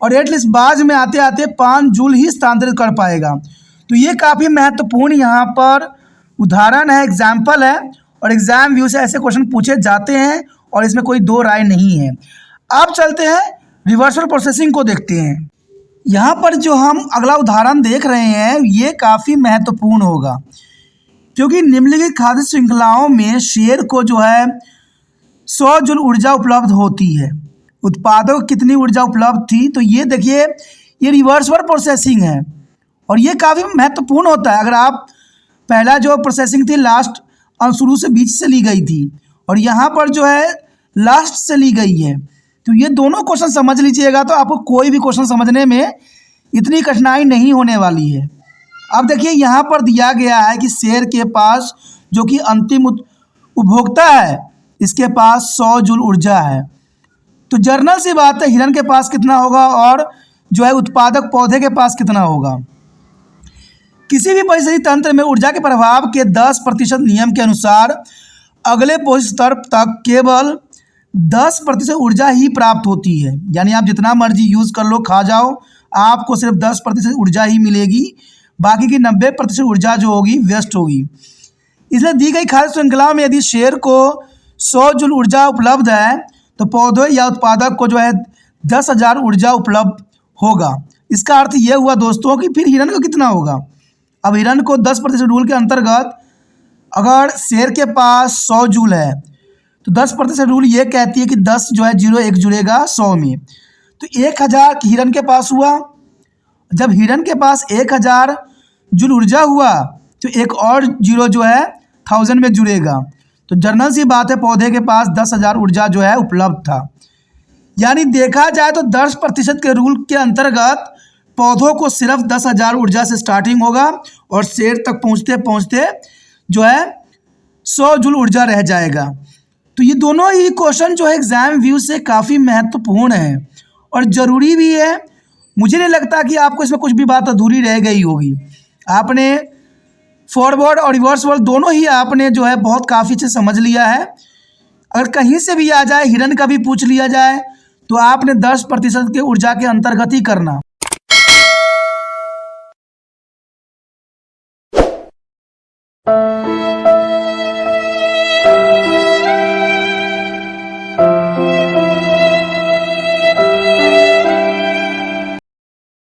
और एटलीस्ट बाज में आते आते 5 जूल ही स्थानांतरित कर पाएगा। तो ये काफ़ी महत्वपूर्ण यहाँ पर उदाहरण है, एग्जाम्पल है और एग्जाम व्यू से ऐसे क्वेश्चन पूछे जाते हैं और इसमें कोई दो राय नहीं है। अब चलते हैं रिवर्सल प्रोसेसिंग को देखते हैं। यहाँ पर जो हम अगला उदाहरण देख रहे हैं ये काफ़ी महत्वपूर्ण होगा क्योंकि निम्नलिखित खाद्य श्रृंखलाओं में शेर को जो है 100 जूल ऊर्जा उपलब्ध होती है। उत्पादों को कितनी ऊर्जा उपलब्ध थी, तो ये देखिए ये रिवर्सल प्रोसेसिंग है और ये काफ़ी महत्वपूर्ण होता है। अगर आप पहला जो प्रोसेसिंग थी लास्ट शुरू से बीच से ली गई थी और यहाँ पर जो है लास्ट से ली गई है, तो ये दोनों क्वेश्चन समझ लीजिएगा तो आपको कोई भी क्वेश्चन समझने में इतनी कठिनाई नहीं होने वाली है। अब देखिए यहाँ पर दिया गया है कि शेर के पास जो कि अंतिम उपभोक्ता है इसके पास 100 जूल ऊर्जा है। तो जर्नल सी बात है हिरन के पास कितना होगा और जो है उत्पादक पौधे के पास कितना होगा। किसी भी परिस्थिति तंत्र में ऊर्जा के प्रभाव के 10% नियम के अनुसार अगले पोषक स्तर तक केवल 10% ऊर्जा ही प्राप्त होती है। यानी आप जितना मर्जी यूज़ कर लो खा जाओ आपको सिर्फ 10% ऊर्जा ही मिलेगी, बाकी की 90% ऊर्जा जो होगी वेस्ट होगी। इसलिए दी गई खाद्य श्रृंखला में यदि शेर को 100 जूल ऊर्जा उपलब्ध है तो पौधे या उत्पादक को जो है 10,000 ऊर्जा उपलब्ध होगा। इसका अर्थ ये हुआ दोस्तों कि फिर हिरन को कितना होगा। अब हिरन को 10% रूल के अंतर्गत अगर शेर के पास 100 जूल है तो 10% रूल ये कहती है कि 10 जो है 0 1 जुड़ेगा 100 में, तो 1000 हिरन के पास हुआ। जब हिरन के पास 1000 जूल ऊर्जा हुआ तो एक और 0 जो है 1000 में जुड़ेगा। तो जनरल सी बात है पौधे के पास 10,000 ऊर्जा जो है उपलब्ध था। यानी देखा जाए तो 10% के रूल के अंतर्गत पौधों को सिर्फ 10,000 ऊर्जा से स्टार्टिंग होगा और शेर तक पहुंचते पहुंचते जो है 100 जूल ऊर्जा रह जाएगा। तो ये दोनों ही क्वेश्चन जो है एग्जाम व्यू से काफ़ी महत्वपूर्ण है और ज़रूरी भी है। मुझे नहीं लगता कि आपको इसमें कुछ भी बात अधूरी रह गई होगी। आपने फॉरवर्ड और रिवर्स वर्ड दोनों ही आपने जो है बहुत काफ़ी चीज़ समझ लिया है। अगर कहीं से भी आ जाए हिरन का भी पूछ लिया जाए तो आपने 10% के ऊर्जा के अंतर्गत ही करना।